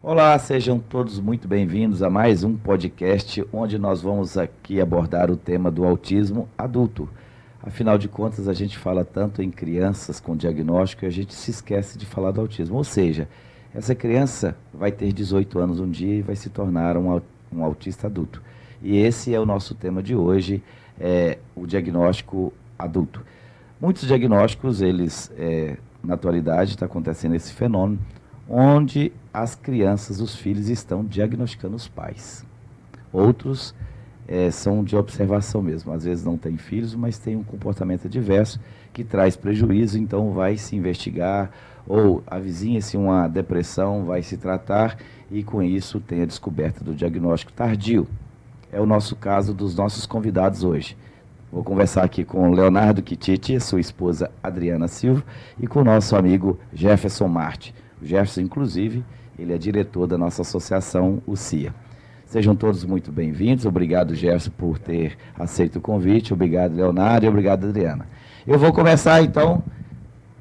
Olá, sejam todos muito bem-vindos a mais um podcast onde nós vamos aqui abordar o tema do autismo adulto. Afinal de contas, a gente fala tanto em crianças com diagnóstico e a gente se esquece de falar do autismo. Ou seja, essa criança vai ter 18 anos um dia e vai se tornar um autista adulto. E esse é o nosso tema de hoje, o diagnóstico adulto. Muitos diagnósticos, na atualidade, está acontecendo esse fenômeno, onde as crianças, os filhos, estão diagnosticando os pais. Outros são de observação mesmo. Às vezes não têm filhos, mas têm um comportamento adverso que traz prejuízo, então vai se investigar, ou avizinha-se uma depressão, vai se tratar, e com isso tem a descoberta do diagnóstico tardio. É o nosso caso dos nossos convidados hoje. Vou conversar aqui com o Leonardo Kititi, sua esposa Adriana Silva, e com o nosso amigo Jefferson Marte. O Jefferson, inclusive, ele é diretor da nossa associação, o CIA. Sejam todos muito bem-vindos. Obrigado, Jefferson, por ter aceito o convite. Obrigado, Leonardo, e obrigado, Adriana. Eu vou começar, então,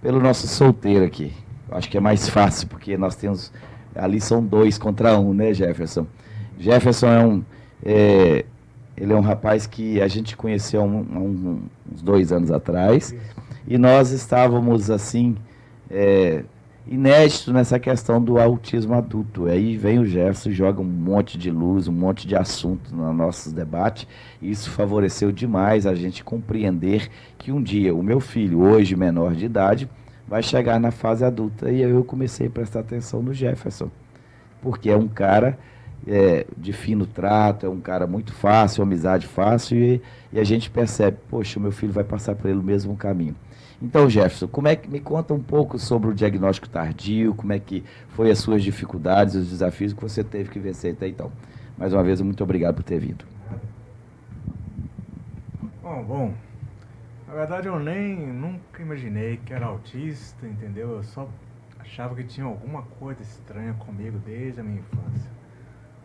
pelo nosso solteiro aqui. Eu acho que é mais fácil, porque nós temos... Ali são 2 contra 1, né, Jefferson? Jefferson ele é um rapaz que a gente conheceu há uns 2 anos atrás, e nós estávamos, assim... inédito nessa questão do autismo adulto. Aí vem o Jefferson e joga um monte de luz, um monte de assunto no nosso debate, e isso favoreceu demais a gente compreender que um dia o meu filho, hoje menor de idade, vai chegar na fase adulta, e aí eu comecei a prestar atenção no Jefferson, porque é um cara de fino trato, é um cara muito fácil, amizade fácil, e a gente percebe, poxa, o meu filho vai passar por ele o mesmo caminho. Então, Jefferson, me conta um pouco sobre o diagnóstico tardio, como é que foi as suas dificuldades, os desafios que você teve que vencer até então. Mais uma vez, muito obrigado por ter vindo. Bom, na verdade eu nunca imaginei que era autista, entendeu? Eu só achava que tinha alguma coisa estranha comigo desde a minha infância.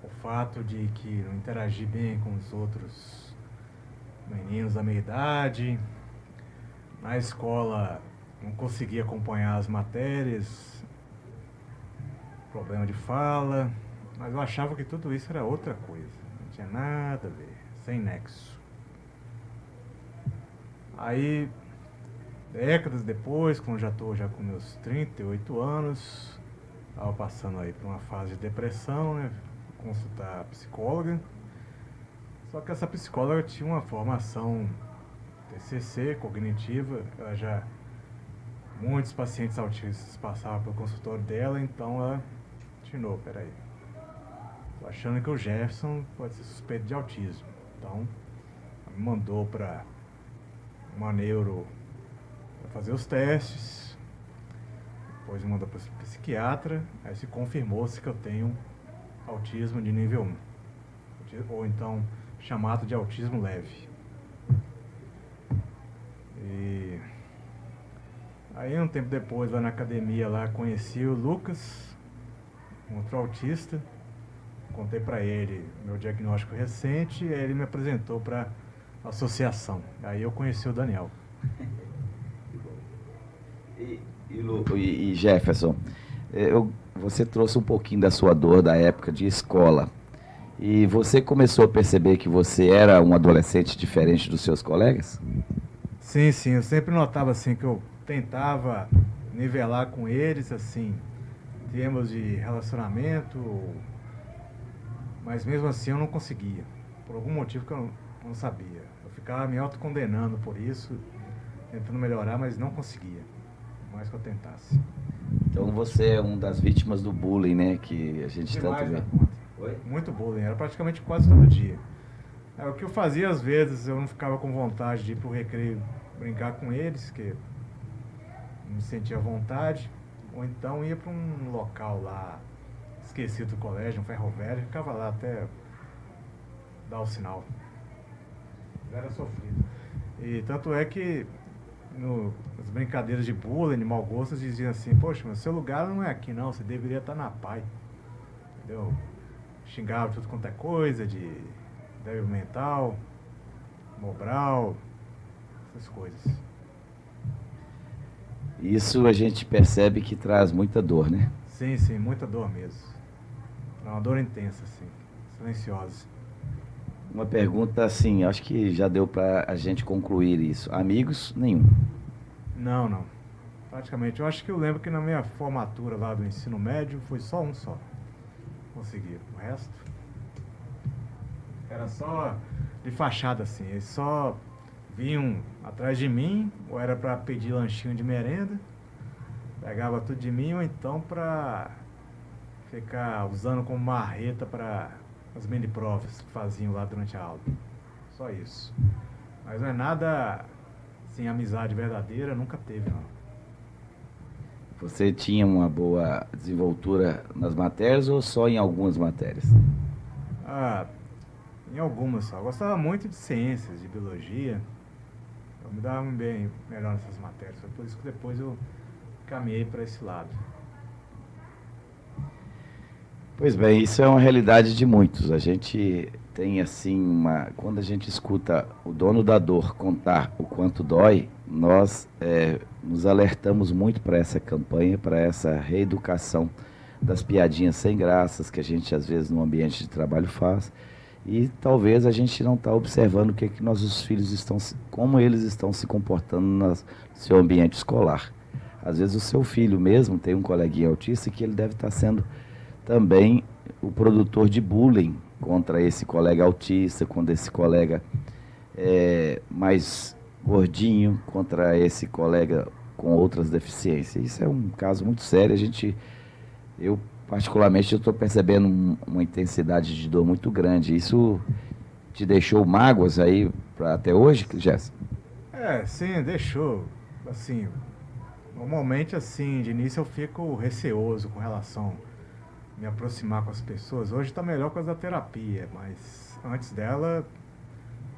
O fato de que não interagi bem com os outros meninos da minha idade. Na escola não conseguia acompanhar as matérias, problema de fala, mas eu achava que tudo isso era outra coisa, não tinha nada a ver, sem nexo. Aí, décadas depois, quando já estou com meus 38 anos, estava passando aí por uma fase de depressão, né, consultar a psicóloga, só que essa psicóloga tinha uma formação TCC, cognitiva, muitos pacientes autistas passavam pelo consultório dela, então ela atinou, peraí, tô achando que o Jefferson pode ser suspeito de autismo, então ela me mandou para uma neuro para fazer os testes, depois me mandou para o psiquiatra, aí se confirmou-se que eu tenho autismo de nível 1, ou então chamado de autismo leve. E aí um tempo depois, lá na academia, lá conheci o Lucas, um outro autista, contei para ele meu diagnóstico recente, e aí ele me apresentou para a associação, aí eu conheci o Daniel. E Jefferson, você trouxe um pouquinho da sua dor da época de escola, e você começou a perceber que você era um adolescente diferente dos seus colegas? Sim, eu sempre notava assim que eu tentava nivelar com eles, assim, em termos de relacionamento, mas mesmo assim eu não conseguia, por algum motivo que eu não sabia. Eu ficava me autocondenando por isso, tentando melhorar, mas não conseguia, por mais que eu tentasse. Então você é uma das vítimas do bullying, né, que a gente Demais tanto vê. da conta. Oi? Muito bullying, era praticamente quase todo dia. O que eu fazia às vezes, eu não ficava com vontade de ir pro recreio brincar com eles, que não me sentia à vontade, ou então ia para um local lá esquecido do colégio, um ferro velho, ficava lá até dar o sinal. Era sofrido. E tanto é que nas brincadeiras de bullying, de mau gosto, eles diziam assim, poxa, mas seu lugar não é aqui não, você deveria estar na PAI. Entendeu? Xingava tudo quanto é coisa, de débil mental, Mobral, essas coisas. Isso a gente percebe que traz muita dor, né? Sim, muita dor mesmo. Era uma dor intensa, assim, silenciosa. Uma pergunta assim, acho que já deu para a gente concluir isso. Amigos, nenhum. Não. Praticamente. Eu acho que eu lembro que na minha formatura lá do ensino médio foi só um só. Consegui. O resto era só de fachada, assim. Eles só vinham atrás de mim, ou era para pedir lanchinho de merenda, pegava tudo de mim, ou então para ficar usando como marreta para as mini provas que faziam lá durante a aula. Só isso. Mas não é nada assim, amizade verdadeira, nunca teve, não. Você tinha uma boa desenvoltura nas matérias ou só em algumas matérias? Em algumas só. Eu gostava muito de ciências, de biologia. Eu me dava bem melhor nessas matérias. Foi por isso que depois eu caminhei para esse lado. Pois bem, isso é uma realidade de muitos. A gente tem assim, quando a gente escuta o dono da dor contar o quanto dói, nós nos alertamos muito para essa campanha, para essa reeducação das piadinhas sem graças que a gente às vezes no ambiente de trabalho faz. E talvez a gente não está observando o que nossos filhos como eles estão se comportando no seu ambiente escolar. Às vezes o seu filho mesmo tem um coleguinha autista que ele deve estar sendo também o produtor de bullying contra esse colega autista, contra esse colega mais gordinho, contra esse colega com outras deficiências. Isso é um caso muito sério. Eu particularmente estou percebendo uma intensidade de dor muito grande. Isso te deixou mágoas aí até hoje, Jéssica? Sim, deixou. Assim, normalmente assim, de início eu fico receoso com relação a me aproximar com as pessoas. Hoje está melhor com a da terapia, mas antes dela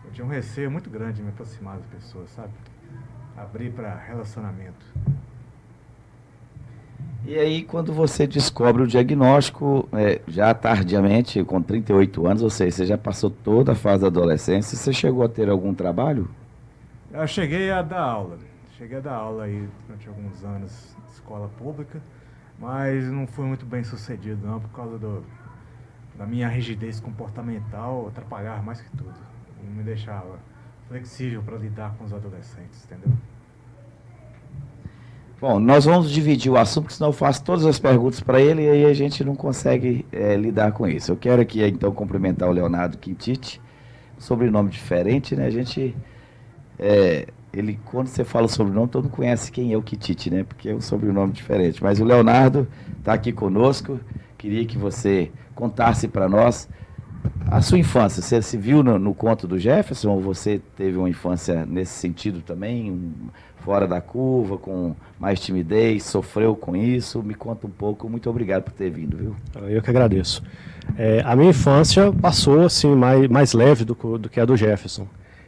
eu tinha um receio muito grande de me aproximar das pessoas, sabe? Abrir para relacionamento. E aí, quando você descobre o diagnóstico, já tardiamente, com 38 anos, ou seja, você já passou toda a fase da adolescência, você chegou a ter algum trabalho? Eu cheguei a dar aula. Cheguei a dar aula aí durante alguns anos de escola pública, mas não fui muito bem sucedido não, por causa da minha rigidez comportamental, atrapalhava mais que tudo. Não me deixava flexível para lidar com os adolescentes, entendeu? Bom, nós vamos dividir o assunto, porque senão eu faço todas as perguntas para ele e aí a gente não consegue lidar com isso. Eu quero aqui, então, cumprimentar o Leonardo Quintite, sobrenome diferente, né? Quando você fala o sobrenome, todo mundo conhece quem é o Quintite, né? Porque é um sobrenome diferente. Mas o Leonardo está aqui conosco, queria que você contasse para nós a sua infância. Você se viu no conto do Jefferson ou você teve uma infância nesse sentido também, fora da curva, com mais timidez, sofreu com isso? Me conta um pouco. Muito obrigado por ter vindo, viu? Eu que agradeço. A minha infância passou assim, mais leve do que a do Jefferson.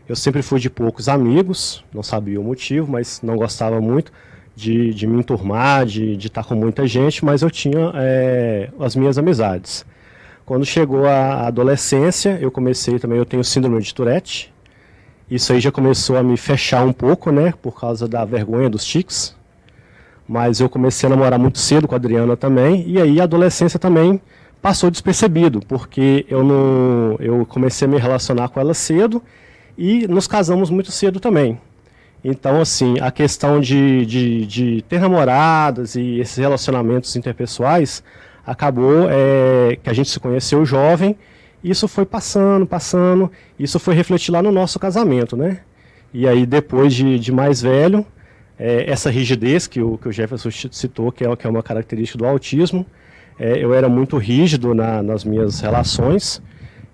Eu sempre fui de poucos amigos, não sabia o motivo, mas não gostava muito de me enturmar, de estar com muita gente, mas eu tinha as minhas amizades. Quando chegou a adolescência, eu tenho síndrome de Tourette. Isso aí já começou a me fechar um pouco, né, por causa da vergonha dos tiques. Mas eu comecei a namorar muito cedo com a Adriana também, e aí a adolescência também passou despercebido, porque eu comecei a me relacionar com ela cedo e nos casamos muito cedo também. Então, assim, a questão de ter namoradas e esses relacionamentos interpessoais acabou que a gente se conheceu jovem. Isso foi passando, isso foi refletir lá no nosso casamento, né? E aí, depois de mais velho, essa rigidez que o Jefferson citou, que é uma característica do autismo, eu era muito rígido nas minhas relações,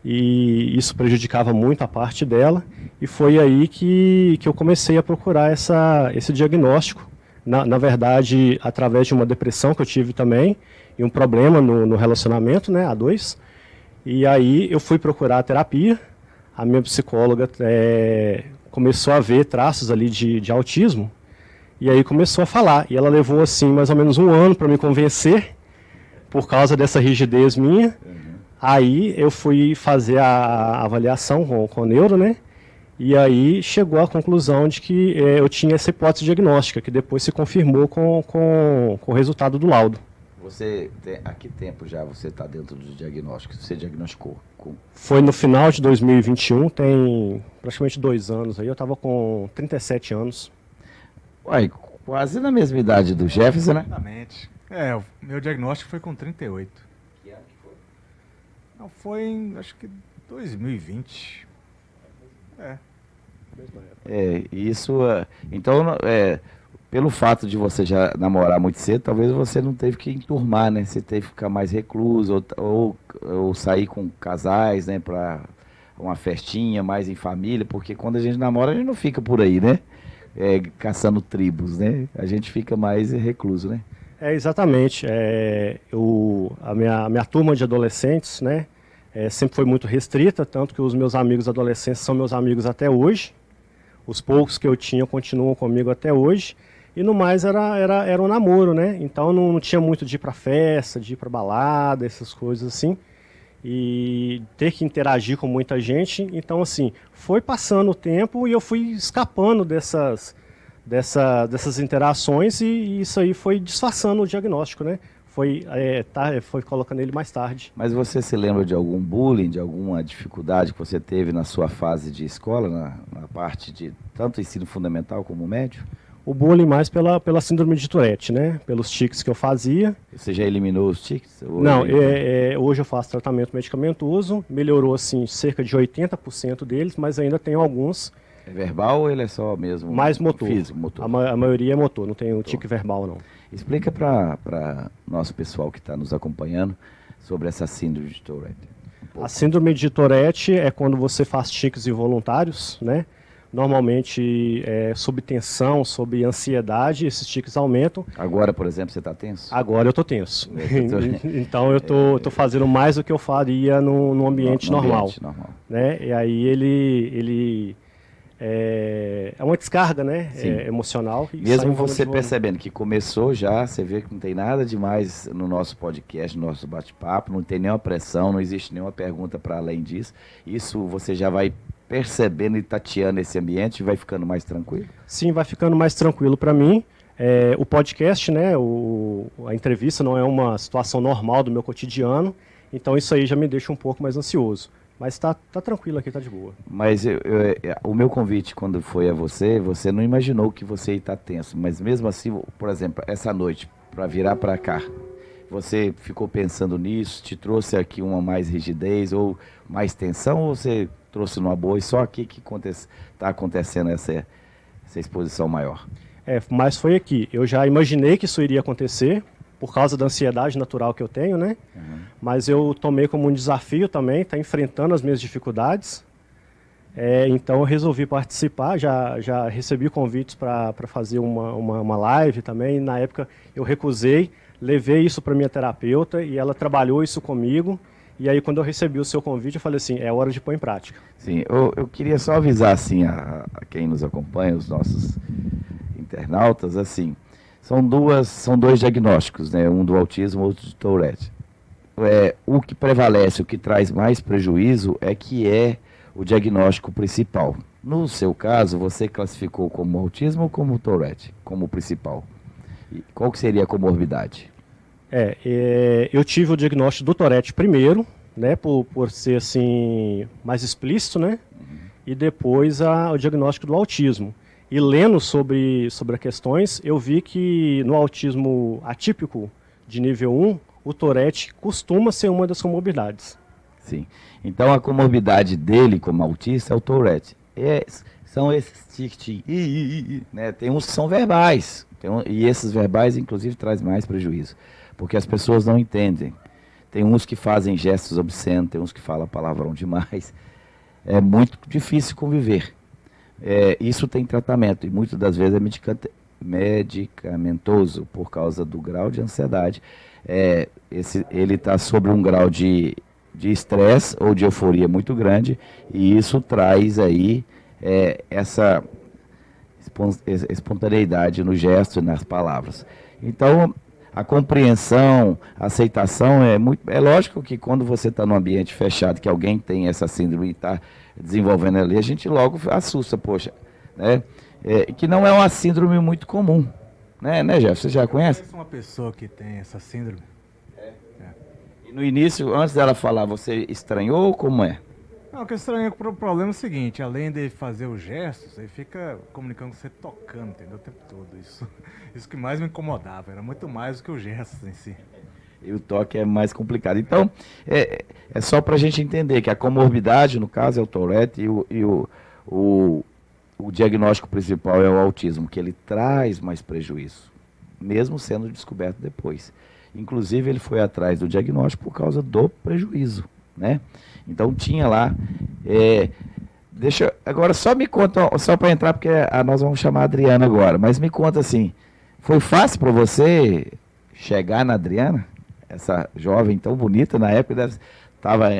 e isso prejudicava muito a parte dela, e foi aí que eu comecei a procurar esse diagnóstico, na verdade, através de uma depressão que eu tive também, e um problema no relacionamento, né, a dois. E aí eu fui procurar a terapia, a minha psicóloga começou a ver traços ali de autismo, e aí começou a falar, e ela levou assim mais ou menos um ano para me convencer, por causa dessa rigidez minha. Aí eu fui fazer a avaliação com o neuro, né, e aí chegou à conclusão de que eu tinha essa hipótese diagnóstica, que depois se confirmou com o resultado do laudo. Há que tempo já você está dentro do diagnóstico? Você diagnosticou? Foi no final de 2021, tem praticamente 2 anos aí, eu estava com 37 anos. Uai, quase na mesma idade do Jefferson, né? Exatamente. O meu diagnóstico foi com 38. Que ano que foi? Não, foi em, acho que 2020. Então, pelo fato de você já namorar muito cedo, talvez você não teve que enturmar, né? Você teve que ficar mais recluso, ou sair com casais, né? Para uma festinha mais em família, porque quando a gente namora, a gente não fica por aí, né? Caçando tribos, né? A gente fica mais recluso, né? Exatamente. A minha turma de adolescentes, né? Sempre foi muito restrita, tanto que os meus amigos adolescentes são meus amigos até hoje. Os poucos que eu tinha continuam comigo até hoje. E no mais era um namoro, né? Então não tinha muito de ir pra festa, de ir pra balada, essas coisas assim. E ter que interagir com muita gente. Então, assim, foi passando o tempo e eu fui escapando dessas interações e isso aí foi disfarçando o diagnóstico, né? Foi colocando ele mais tarde. Mas você se lembra de algum bullying, de alguma dificuldade que você teve na sua fase de escola, na parte de tanto ensino fundamental como médio? O bullying mais pela síndrome de Tourette, né? Pelos tiques que eu fazia. Você já eliminou os tiques? Não, hoje eu faço tratamento medicamentoso, melhorou assim cerca de 80% deles, mas ainda tenho alguns. É verbal ou ele é só mesmo mais motor? Físico, motor. A maioria é motor, não tem o tique verbal não. Explica para nosso pessoal que está nos acompanhando sobre essa síndrome de Tourette. A síndrome de Tourette é quando você faz tiques involuntários, né? Normalmente sob tensão, sob ansiedade, esses tiques aumentam. Agora, por exemplo, você está tenso? Agora eu estou tenso. Então eu tô fazendo mais do que eu faria num ambiente normal. Né? E aí ele é uma descarga, né? Emocional. Mesmo você percebendo que começou já, você vê que não tem nada demais no nosso podcast, no nosso bate-papo, não tem nenhuma pressão, não existe nenhuma pergunta para além disso. Isso você já vai percebendo e tateando esse ambiente e vai ficando mais tranquilo? Sim, vai ficando mais tranquilo para mim. O podcast, né? A entrevista não é uma situação normal do meu cotidiano, então isso aí já me deixa um pouco mais ansioso. Mas tá tranquilo aqui, tá de boa. Mas o meu convite quando foi a você não imaginou que você ia estar tenso. Mas mesmo assim, por exemplo, essa noite, para virar para cá, você ficou pensando nisso, te trouxe aqui uma mais rigidez ou mais tensão, ou você trouxe numa boa e só aqui que está acontecendo essa exposição maior? Mas foi aqui. Eu já imaginei que isso iria acontecer, por causa da ansiedade natural que eu tenho, né? Uhum. Mas eu tomei como um desafio também, tá enfrentando as minhas dificuldades. Então eu resolvi participar, já recebi convites para fazer uma live também. Na época eu recusei, levei isso para minha terapeuta e ela trabalhou isso comigo. E aí quando eu recebi o seu convite, eu falei assim, é hora de pôr em prática. Sim, eu queria só avisar assim a quem nos acompanha, os nossos internautas, assim... São dois diagnósticos, né? Um do autismo, outro do Tourette. O que prevalece, o que traz mais prejuízo é o diagnóstico principal. No seu caso, você classificou como autismo ou como Tourette, como principal? E qual que seria a comorbidade? Eu tive o diagnóstico do Tourette primeiro, né? Por ser assim mais explícito, né? Uhum. E depois o diagnóstico do autismo. E lendo sobre as questões, eu vi que no autismo atípico de nível 1, o Tourette costuma ser uma das comorbidades. Sim. Então a comorbidade dele como autista é o Tourette. São esses tic-tic, né? Tem uns que são verbais, e esses verbais inclusive traz mais prejuízo, porque as pessoas não entendem. Tem uns que fazem gestos obscenos, tem uns que falam palavrão demais. É muito difícil conviver. Isso tem tratamento e muitas das vezes é medicamentoso por causa do grau de ansiedade. Ele está sobre um grau de estresse ou de euforia muito grande e isso traz aí essa espontaneidade no gesto e nas palavras. Então, a compreensão, a aceitação é lógico que quando você está num ambiente fechado, que alguém tem essa síndrome e está desenvolvendo ali, a gente logo assusta, poxa, né? Que não é uma síndrome muito comum, né, Jeff? Você já conhece? Conhece uma pessoa que tem essa síndrome? No início, antes dela falar, você estranhou ou como é? Não, o que estranho o problema é o seguinte, além de fazer os gestos, ele fica comunicando com você tocando, entendeu? O tempo todo. Isso que mais me incomodava, era muito mais do que os gestos em si. E o toque é mais complicado. Então, é só para a gente entender que a comorbidade, no caso, é o Tourette o diagnóstico principal é o autismo, que ele traz mais prejuízo, mesmo sendo descoberto depois. Inclusive, ele foi atrás do diagnóstico por causa do prejuízo, né? Então, tinha lá... agora, só me conta, só para entrar, porque nós vamos chamar a Adriana agora, mas me conta assim, foi fácil para você chegar na Adriana? Essa jovem tão bonita, na época, estava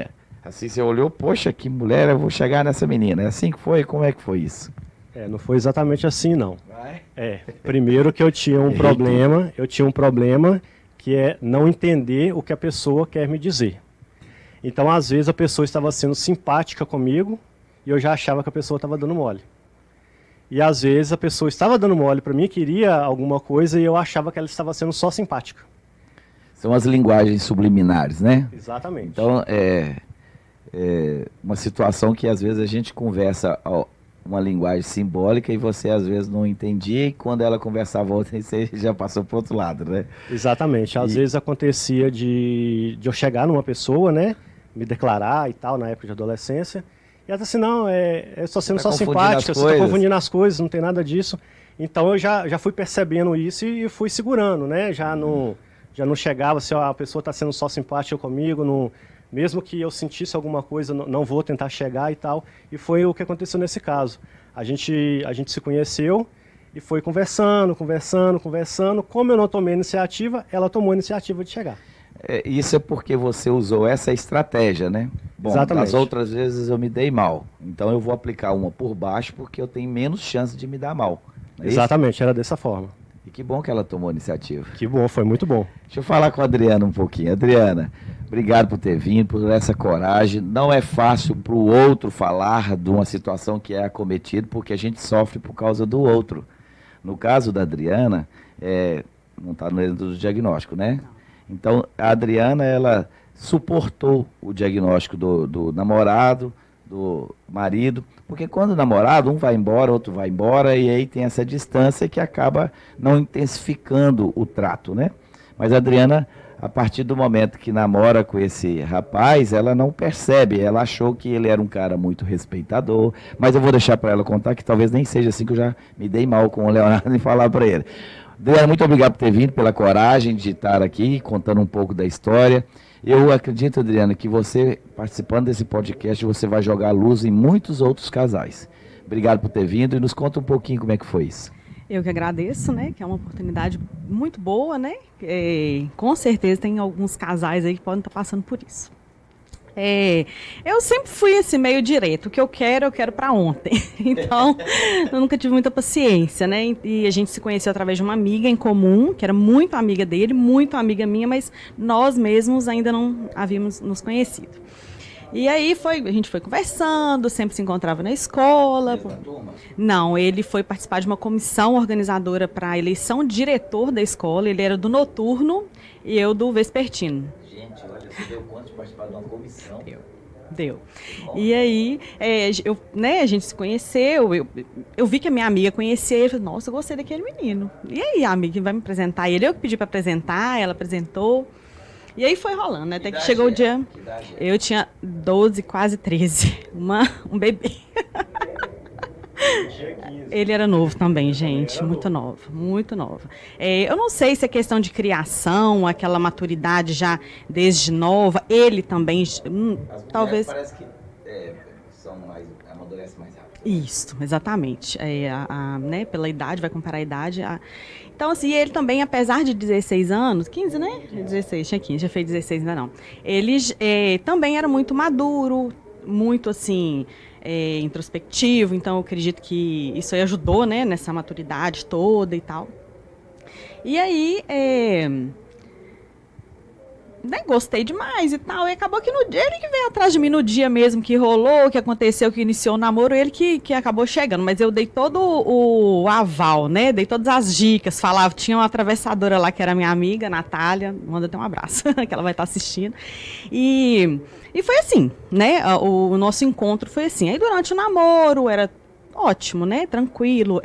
assim, você olhou, poxa, que mulher, eu vou chegar nessa menina. É assim que foi? Como é que foi isso? Não foi exatamente assim, não. Primeiro que eu tinha um problema que é não entender o que a pessoa quer me dizer. Então, às vezes, a pessoa estava sendo simpática comigo e eu já achava que a pessoa estava dando mole. E, às vezes, a pessoa estava dando mole para mim, queria alguma coisa e eu achava que ela estava sendo só simpática. São as linguagens subliminares, né? Exatamente. Então, é uma situação que às vezes a gente conversa uma linguagem simbólica e você às vezes não entendia e quando ela conversava outra, você já passou para o outro lado, né? Exatamente. Às vezes acontecia de eu chegar numa pessoa, né? Me declarar e tal, na época de adolescência. E ela disse assim, não, estou sendo só simpática, você está confundindo as coisas, não tem nada disso. Então eu já fui percebendo isso e fui segurando, né? Já não chegava, se a pessoa está sendo só simpática comigo, mesmo que eu sentisse alguma coisa, não vou tentar chegar e tal. E foi o que aconteceu nesse caso. A gente se conheceu e foi conversando. Como eu não tomei iniciativa, ela tomou a iniciativa de chegar. Isso é porque você usou essa estratégia, né? Bom, exatamente. Das outras vezes eu me dei mal. Então eu vou aplicar uma por baixo porque eu tenho menos chance de me dar mal. Exatamente, era dessa forma. E que bom que ela tomou a iniciativa. Que bom, foi muito bom. Deixa eu falar com a Adriana um pouquinho. Adriana, obrigado por ter vindo, por essa coragem. Não é fácil para o outro falar de uma situação que é acometido, porque a gente sofre por causa do outro. No caso da Adriana, não está no êxito do diagnóstico, né? Então, a Adriana, ela suportou o diagnóstico do namorado, do marido, porque quando o namorado, um vai embora, outro vai embora, e aí tem essa distância que acaba não intensificando o trato, né? Mas a Adriana, a partir do momento que namora com esse rapaz, ela não percebe, ela achou que ele era um cara muito respeitador, mas eu vou deixar para ela contar que talvez nem seja assim, que eu já me dei mal com o Leonardo em falar para ele. Adriana, muito obrigado por ter vindo, pela coragem de estar aqui, contando um pouco da história. Eu acredito, Adriana, que você, participando desse podcast, você vai jogar luz em muitos outros casais. Obrigado por ter vindo e nos conta um pouquinho como é que foi isso. Eu que agradeço, né? Que é uma oportunidade muito boa, né? Com certeza tem alguns casais aí que podem estar passando por isso. Eu sempre fui assim, meio direto. O que eu quero para ontem. Então, eu nunca tive muita paciência, né? E a gente se conheceu através de uma amiga em comum, que era muito amiga dele, muito amiga minha, mas nós mesmos ainda não havíamos nos conhecido. E aí a gente foi conversando, sempre se encontrava na escola. Não, ele foi participar de uma comissão organizadora para a eleição de diretor da escola. Ele era do noturno e eu do vespertino. Gente, olha, você deu conta de participar de uma comissão? Deu. E aí, a gente se conheceu, eu vi que a minha amiga conhecia ele, eu falei, nossa, eu gostei daquele menino. E aí, a amiga vai me apresentar ele? Eu que pedi para apresentar, ela apresentou. E aí foi rolando, né? Até que chegou o dia. Eu tinha 12, quase 13. Um bebê. Ele era novo também, gente. Muito novo, muito novo. Eu não sei se é questão de criação, aquela maturidade já desde nova. Ele também. Talvez. Parece que amadurecem mais rápido. Isso, exatamente. Né, pela idade, vai comparar a idade. Então, assim, ele também, apesar de 16 anos, 15, né? 16, tinha 15, já fez 16 ainda não. Ele também era muito maduro, muito, assim, introspectivo. Então, eu acredito que isso aí ajudou, né? Nessa maturidade toda e tal. E aí, né, gostei demais e tal. E acabou que ele que veio atrás de mim no dia mesmo que rolou, que aconteceu, que iniciou o namoro, ele que acabou chegando. Mas eu dei todo o aval, né? Dei todas as dicas, falava, tinha uma atravessadora lá que era minha amiga, Natália, manda até um abraço, que ela vai estar assistindo. E foi assim, né? O nosso encontro foi assim. Aí durante o namoro era ótimo, né? Tranquilo.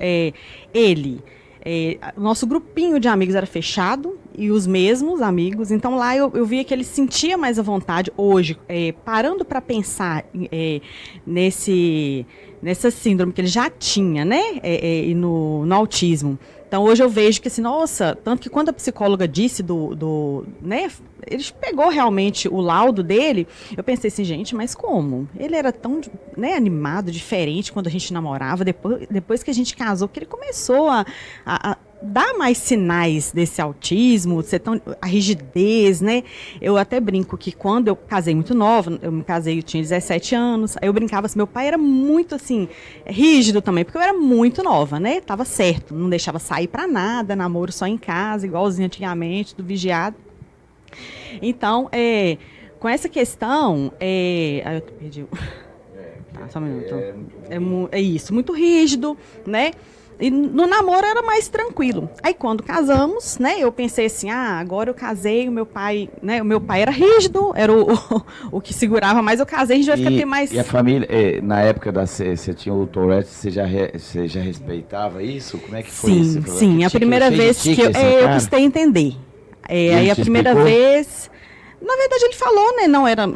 O nosso grupinho de amigos era fechado e os mesmos amigos, então lá eu via que ele sentia mais à vontade. Hoje, parando para pensar nessa síndrome que ele já tinha, né, e no autismo. Então hoje eu vejo que assim, nossa, tanto que quando a psicóloga disse né, ele pegou realmente o laudo dele, eu pensei assim, gente, mas como? Ele era tão, né, animado, diferente quando a gente namorava, depois que a gente casou, que ele começou a dar mais sinais desse autismo, a rigidez, né? Eu até brinco que quando eu casei muito nova, eu tinha 17 anos, aí eu brincava assim, meu pai era muito assim, rígido também, porque eu era muito nova, né? Tava certo, não deixava sair pra nada, namoro só em casa, igualzinho antigamente, do vigiado. Então, com essa questão, eu perdi. Tá, só um minuto. É isso, muito rígido, né? E no namoro era mais tranquilo. Aí quando casamos, né, eu pensei assim, agora eu casei, o meu pai era rígido, era o que segurava, mas eu casei, a gente vai ficar ter mais... E a família, na época você tinha o Tourette, você já respeitava isso? Como é que foi isso? Sim, a primeira vez que eu custei entender. Aí a primeira vez... Na verdade, ele falou, né?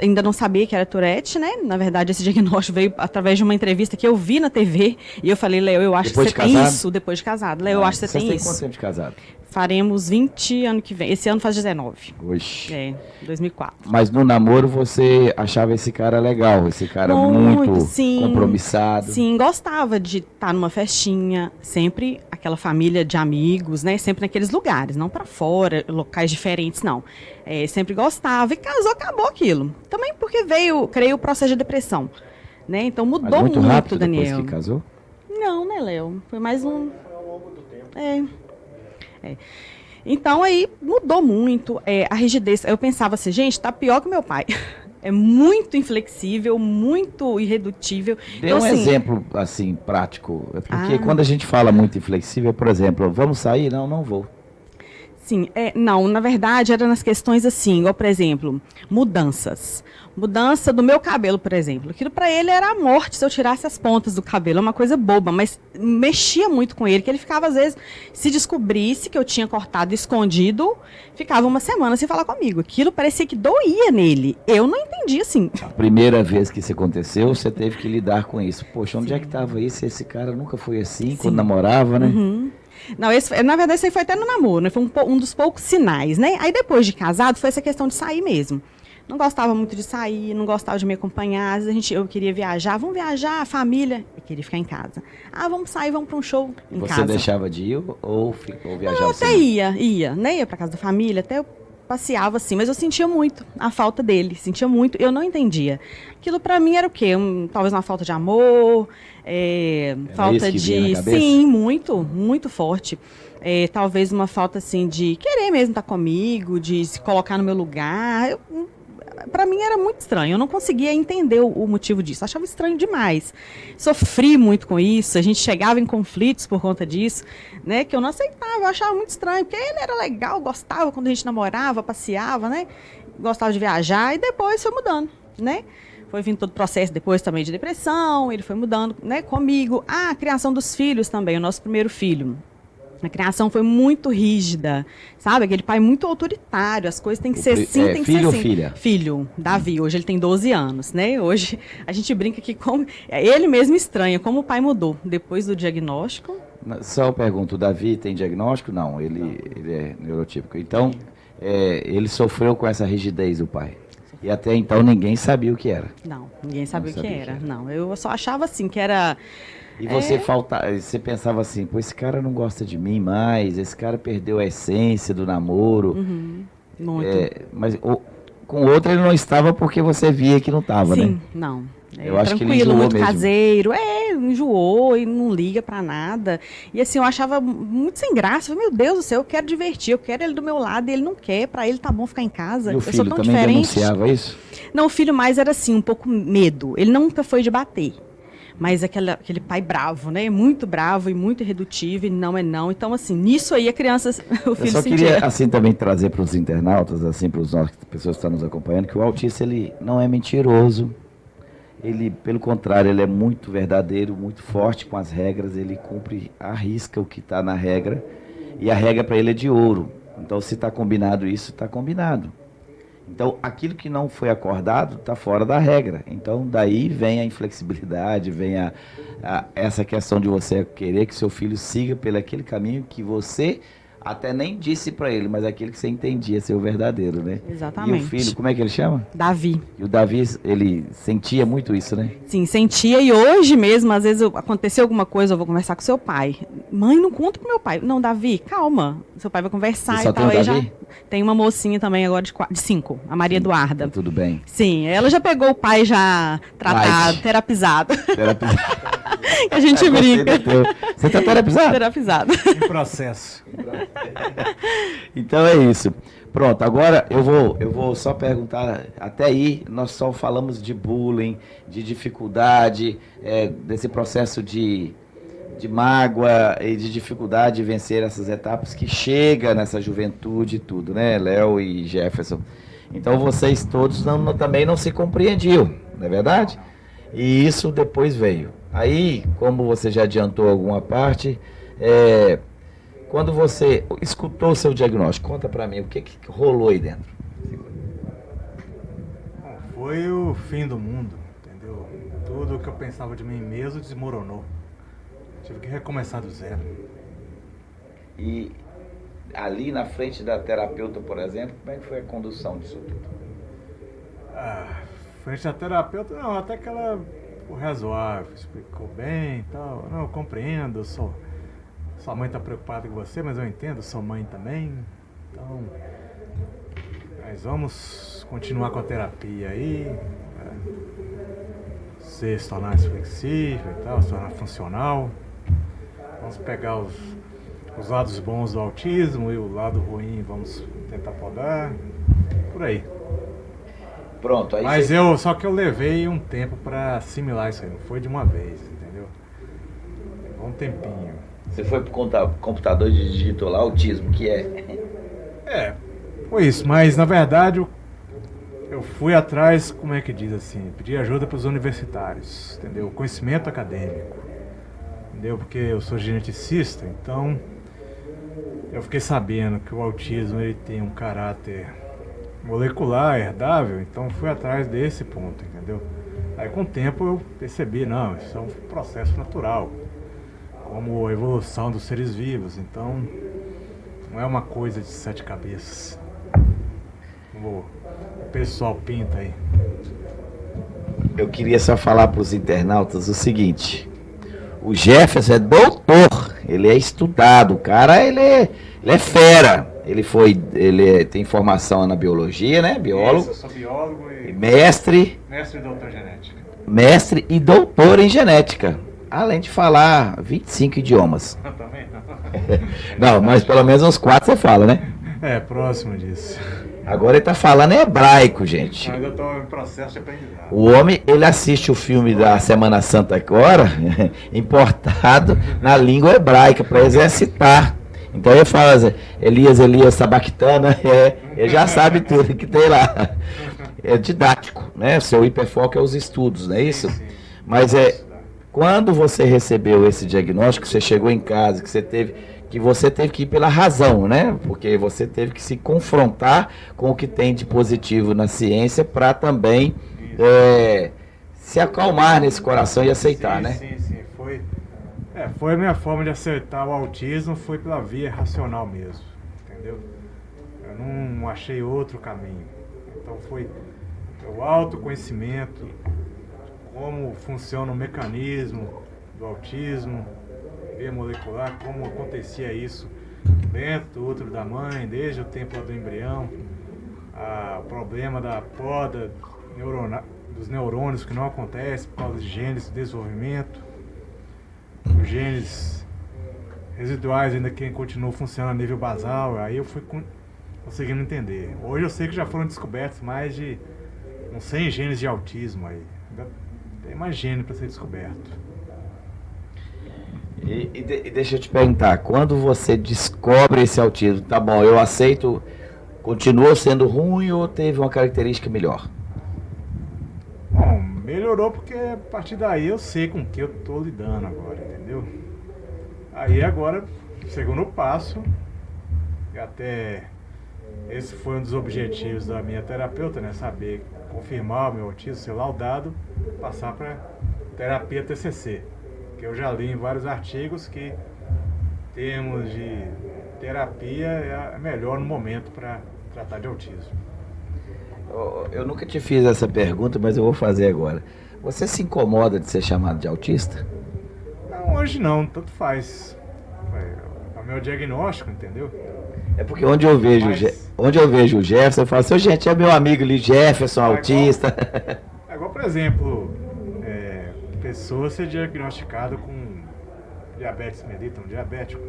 Ainda não sabia que era Tourette, né? Na verdade, esse diagnóstico veio através de uma entrevista que eu vi na TV. E eu falei, Léo, eu acho que você tem isso depois de casado. Léo, eu acho que você tem isso. Você tem quanto tempo de casado? Faremos 20 ano que vem. Esse ano faz 19. Oxi. 2004. Mas no namoro você achava esse cara legal, esse cara muito sim, compromissado. Sim, gostava de estar numa festinha, sempre aquela família de amigos, né? Sempre naqueles lugares, não para fora, locais diferentes, não. Sempre gostava e casou, acabou aquilo. Também porque veio, creio, o processo de depressão, né? Então mudou Mas muito rápido Daniel. Depois que casou? Não, né, Léo? Foi mais um... Foi ao longo do tempo. Então aí mudou muito a rigidez. Eu pensava assim, gente, tá pior que meu pai. É muito inflexível, muito irredutível. Dê um exemplo assim prático, porque quando a gente fala muito inflexível, por exemplo, vamos sair? Não vou. Sim, não, na verdade era nas questões assim, igual, por exemplo, mudanças. Mudança do meu cabelo, por exemplo. Aquilo para ele era a morte se eu tirasse as pontas do cabelo. É uma coisa boba, mas mexia muito com ele, que ele ficava, às vezes, se descobrisse que eu tinha cortado escondido, ficava uma semana sem falar comigo. Aquilo parecia que doía nele. Eu não entendi assim. A primeira vez que isso aconteceu, você teve que lidar com isso. Poxa, onde é que estava isso? Esse cara nunca foi assim, quando namorava, né? Uhum. Não, na verdade, isso aí foi até no namoro, né? Foi um dos poucos sinais, né? Aí depois de casado, foi essa questão de sair mesmo. Não gostava muito de sair, não gostava de me acompanhar. Às vezes eu queria viajar, vamos viajar, a família. Eu queria ficar em casa. Vamos sair, vamos para um show em casa. Você deixava de ir ou viajava? Eu até ia, né? Ia para casa da família, até eu passeava assim, mas eu sentia muito a falta dele, sentia muito, eu não entendia. Aquilo para mim era o quê? Talvez uma falta de amor, falta de... Sim, muito, muito forte. Talvez uma falta assim de querer mesmo estar comigo, de se colocar no meu lugar. Para mim era muito estranho, eu não conseguia entender o motivo disso, achava estranho demais. Sofri muito com isso, a gente chegava em conflitos por conta disso, né, que eu não aceitava, eu achava muito estranho, porque ele era legal, gostava quando a gente namorava, passeava, né, gostava de viajar, e depois foi mudando, né. Foi vindo todo o processo depois também de depressão, ele foi mudando, né, comigo. A criação dos filhos também, o nosso primeiro filho. A criação foi muito rígida, sabe? Aquele pai muito autoritário, as coisas têm que ser assim, tem que ser assim. Filho ou filha? Filho, Davi, hoje ele tem 12 anos, né? Hoje a gente brinca que ele mesmo estranha como o pai mudou depois do diagnóstico. Só eu pergunto, o Davi tem diagnóstico? Não, ele é neurotípico. Então, ele sofreu com essa rigidez, o pai. E até então ninguém sabia o que era. Não, ninguém sabia o que era. Não, eu só achava assim, que era... E você pensava assim, pô, esse cara não gosta de mim mais, esse cara perdeu a essência do namoro. Uhum, muito. Mas com outra ele não estava porque você via que não estava, né? Sim, não. Eu acho que ele tranquilo, enjoou muito mesmo. caseiro. Enjoou e não liga pra nada. E assim, eu achava muito sem graça. Eu falei, meu Deus do céu, eu quero divertir, eu quero ele do meu lado e ele não quer. Pra ele tá bom ficar em casa. E o Eu sou filho tão também diferente. denunciava isso? Não, o filho mais era assim, um pouco medo. Ele nunca foi de bater. Mas aquele pai bravo, né? Muito bravo e muito irredutível, e não é não. Então, assim, nisso aí a criança, o filho Eu só sentia. queria, assim, também trazer para os internautas, assim, para as pessoas que estão nos acompanhando, que o autista, ele não é mentiroso. Ele, pelo contrário, ele é muito verdadeiro, muito forte com as regras. Ele cumpre à risca o que está na regra. E a regra para ele é de ouro. Então, se está combinado isso, está combinado. Então, aquilo que não foi acordado está fora da regra. Então, daí vem a inflexibilidade, vem essa questão de você querer que seu filho siga pelo aquele caminho que você até nem disse para ele, mas aquele que você entendia ser o verdadeiro, né? Exatamente. E o filho, como é que ele chama? Davi. E o Davi, ele sentia muito isso, né? Sim, sentia. E hoje mesmo, às vezes, aconteceu alguma coisa, eu vou conversar com seu pai. Mãe, não conta pro meu pai. Não, Davi, calma. Seu pai vai conversar E só e tal. tem o Aí Davi? já tem uma mocinha também agora de 5, a Maria Eduarda. Tá tudo bem. Sim, ela já pegou o pai já tratado, Light. terapizado. Terapizado. A gente brinca. Você tá terapizado? Terapizado. Em processo. Então é isso. Pronto, agora eu vou só perguntar, até aí nós só falamos de bullying, de dificuldade, desse processo de mágoa e de dificuldade de vencer essas etapas que chega nessa juventude e tudo, né, Léo e Jefferson? Então vocês todos também não se compreendiam, não é verdade? E isso depois veio. Aí, como você já adiantou alguma parte, quando você escutou o seu diagnóstico, conta pra mim o que rolou aí dentro. Bom, foi o fim do mundo, entendeu? Tudo que eu pensava de mim mesmo desmoronou. Tive que recomeçar do zero. E ali na frente da terapeuta, por exemplo, como é que foi a condução disso tudo? Frente da terapeuta, não, até que ela foi razoável, explicou bem e tal. Não, eu compreendo, sua mãe está preocupada com você, mas eu entendo, sua mãe também. Então, mas vamos continuar com a terapia aí. Você se tornar mais flexível e tal, se tornar funcional. Vamos pegar os lados bons do autismo e o lado ruim vamos tentar podar. Por aí. Pronto, aí Mas só que eu levei um tempo para assimilar isso aí, não foi de uma vez, entendeu? Levou um tempinho. você foi pro computador e digitou lá autismo, que é... Foi isso, mas na verdade eu fui atrás, como é que diz assim, pedi ajuda para os universitários, entendeu? Conhecimento acadêmico, entendeu? Porque eu sou geneticista, então eu fiquei sabendo que o autismo ele tem um caráter molecular, herdável, então fui atrás desse ponto, entendeu? Aí com o tempo eu percebi, não, isso é um processo natural, como a evolução dos seres vivos, então não é uma coisa de 7 cabeças. O pessoal pinta aí. Eu queria só falar para os internautas o seguinte: o Jefferson é doutor, ele é estudado, o cara ele é fera. Ele tem formação na biologia, né? Biólogo. Isso, eu sou biólogo e Mestre mestre e doutor genética. mestre e doutor em genética. Além de falar 25 idiomas. Também não. Não, mas pelo menos uns 4 você fala, né? Próximo disso. Agora ele tá falando em hebraico, gente. Mas eu estou em processo de aprendizado. O homem, ele assiste o filme da Semana Santa agora, importado na língua hebraica, para exercitar. Então ele fala assim, Elias, Sabactana, ele já sabe tudo que tem lá. É didático, né? Seu hiperfoco é os estudos, não é isso? Sim. Mas quando você recebeu esse diagnóstico, você chegou em casa, que você teve que ir pela razão, né? Porque você teve que se confrontar com o que tem de positivo na ciência para também se acalmar nesse coração e aceitar, né? Sim. Foi a minha forma de aceitar o autismo, foi pela via racional mesmo, entendeu? Eu não achei outro caminho. Então foi o autoconhecimento, como funciona o mecanismo do autismo, via molecular, como acontecia isso dentro do útero da mãe, desde o tempo do embrião o problema da poda dos neurônios que não acontece por causa de genes de desenvolvimento, os genes residuais ainda que continuam funcionando a nível basal. Aí eu fui conseguindo entender. Hoje eu sei que já foram descobertos mais de uns 100 genes de autismo aí. Ainda tem mais gene para ser descoberto. E deixa eu te perguntar, quando você descobre esse autismo, tá bom, eu aceito, continuou sendo ruim ou teve uma característica melhor? Bom, melhorou porque a partir daí eu sei com o que eu tô lidando agora, entendeu? Aí agora, segundo passo, e até esse foi um dos objetivos da minha terapeuta, né? Saber confirmar o meu autismo, ser laudado, passar para terapia TCC. Que eu já li em vários artigos que termos de terapia é melhor no momento para tratar de autismo. Eu nunca te fiz essa pergunta, mas eu vou fazer agora. Você se incomoda de ser chamado de autista? Não, hoje não, tanto faz. É o meu diagnóstico, entendeu? É porque onde eu vejo o Jefferson, eu falo assim, gente, é meu amigo ali, Jefferson, autista. Igual, por exemplo, pessoa ser diagnosticado com diabetes mellitus, um diabético.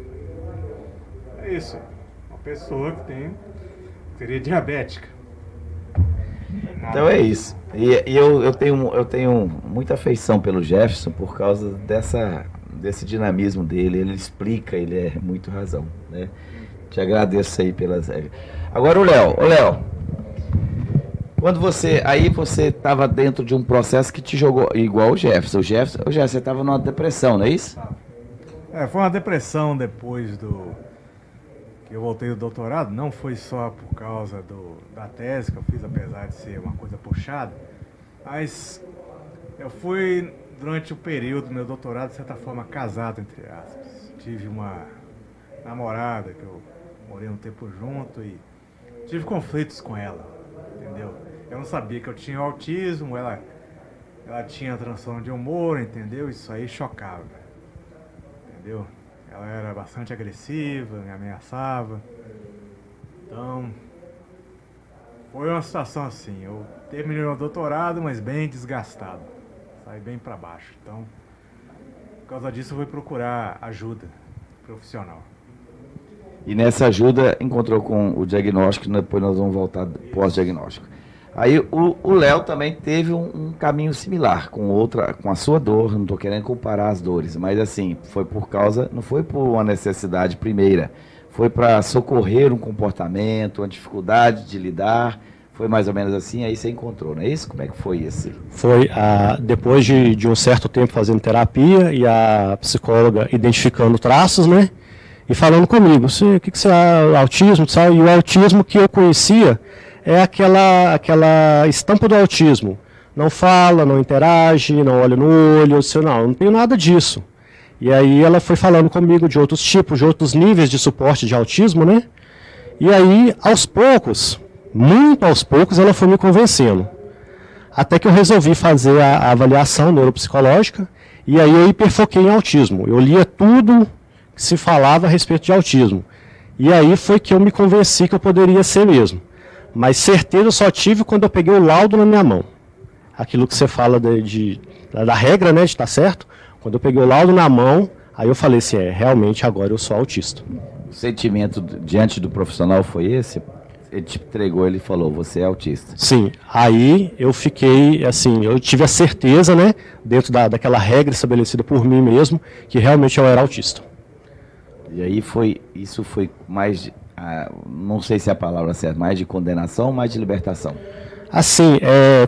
É isso. Uma pessoa que seria diabética. Então é isso. E eu tenho muita afeição pelo Jefferson por causa desse dinamismo dele. Ele explica, ele é muito razão, né? Te agradeço aí pelas... Agora o Léo, quando você estava dentro de um processo que te jogou, igual o Jefferson, você estava numa depressão, não é isso? Foi uma depressão depois que eu voltei do doutorado. Não foi só por causa da tese que eu fiz, apesar de ser uma coisa puxada, mas eu fui, durante o período do meu doutorado, de certa forma, casado, entre aspas. Tive uma namorada que eu morei um tempo junto e tive conflitos com ela, entendeu? Eu não sabia que eu tinha autismo, ela tinha transtorno de humor, entendeu? Isso aí chocava, entendeu? Ela era bastante agressiva, me ameaçava. Então, foi uma situação assim. Eu terminei meu doutorado, mas bem desgastado. Saí bem para baixo. Então, por causa disso, eu fui procurar ajuda profissional. E nessa ajuda encontrou com o diagnóstico, depois nós vamos voltar pós-diagnóstico. Aí o Léo também teve um caminho similar com a sua dor, não estou querendo comparar as dores, mas assim, não foi por uma necessidade primeira, foi para socorrer um comportamento, uma dificuldade de lidar, foi mais ou menos assim, aí você encontrou, não é isso? Como é que foi esse? Foi depois de um certo tempo fazendo terapia e a psicóloga identificando traços, né? E falando comigo, o que você é autismo, sabe? E o autismo que eu conhecia é aquela estampa do autismo. Não fala, não interage, não olha no olho, eu disse, não tenho nada disso. E aí ela foi falando comigo de outros tipos, de outros níveis de suporte de autismo, né? E aí, aos poucos, muito aos poucos, ela foi me convencendo. Até que eu resolvi fazer a avaliação neuropsicológica, e aí eu hiperfoquei em autismo. Eu lia tudo que se falava a respeito de autismo. E aí foi que eu me convenci que eu poderia ser mesmo. Mas certeza eu só tive quando eu peguei o laudo na minha mão. Aquilo que você fala da regra, né, de estar certo. Quando eu peguei o laudo na mão, aí eu falei assim, realmente agora eu sou autista. O sentimento diante do profissional foi esse? Ele te entregou, ele falou, você é autista. Sim, aí eu fiquei, assim, eu tive a certeza, né, dentro daquela regra estabelecida por mim mesmo, que realmente eu era autista. E aí isso foi mais, não sei se é a palavra certa, mais de condenação ou mais de libertação? Assim,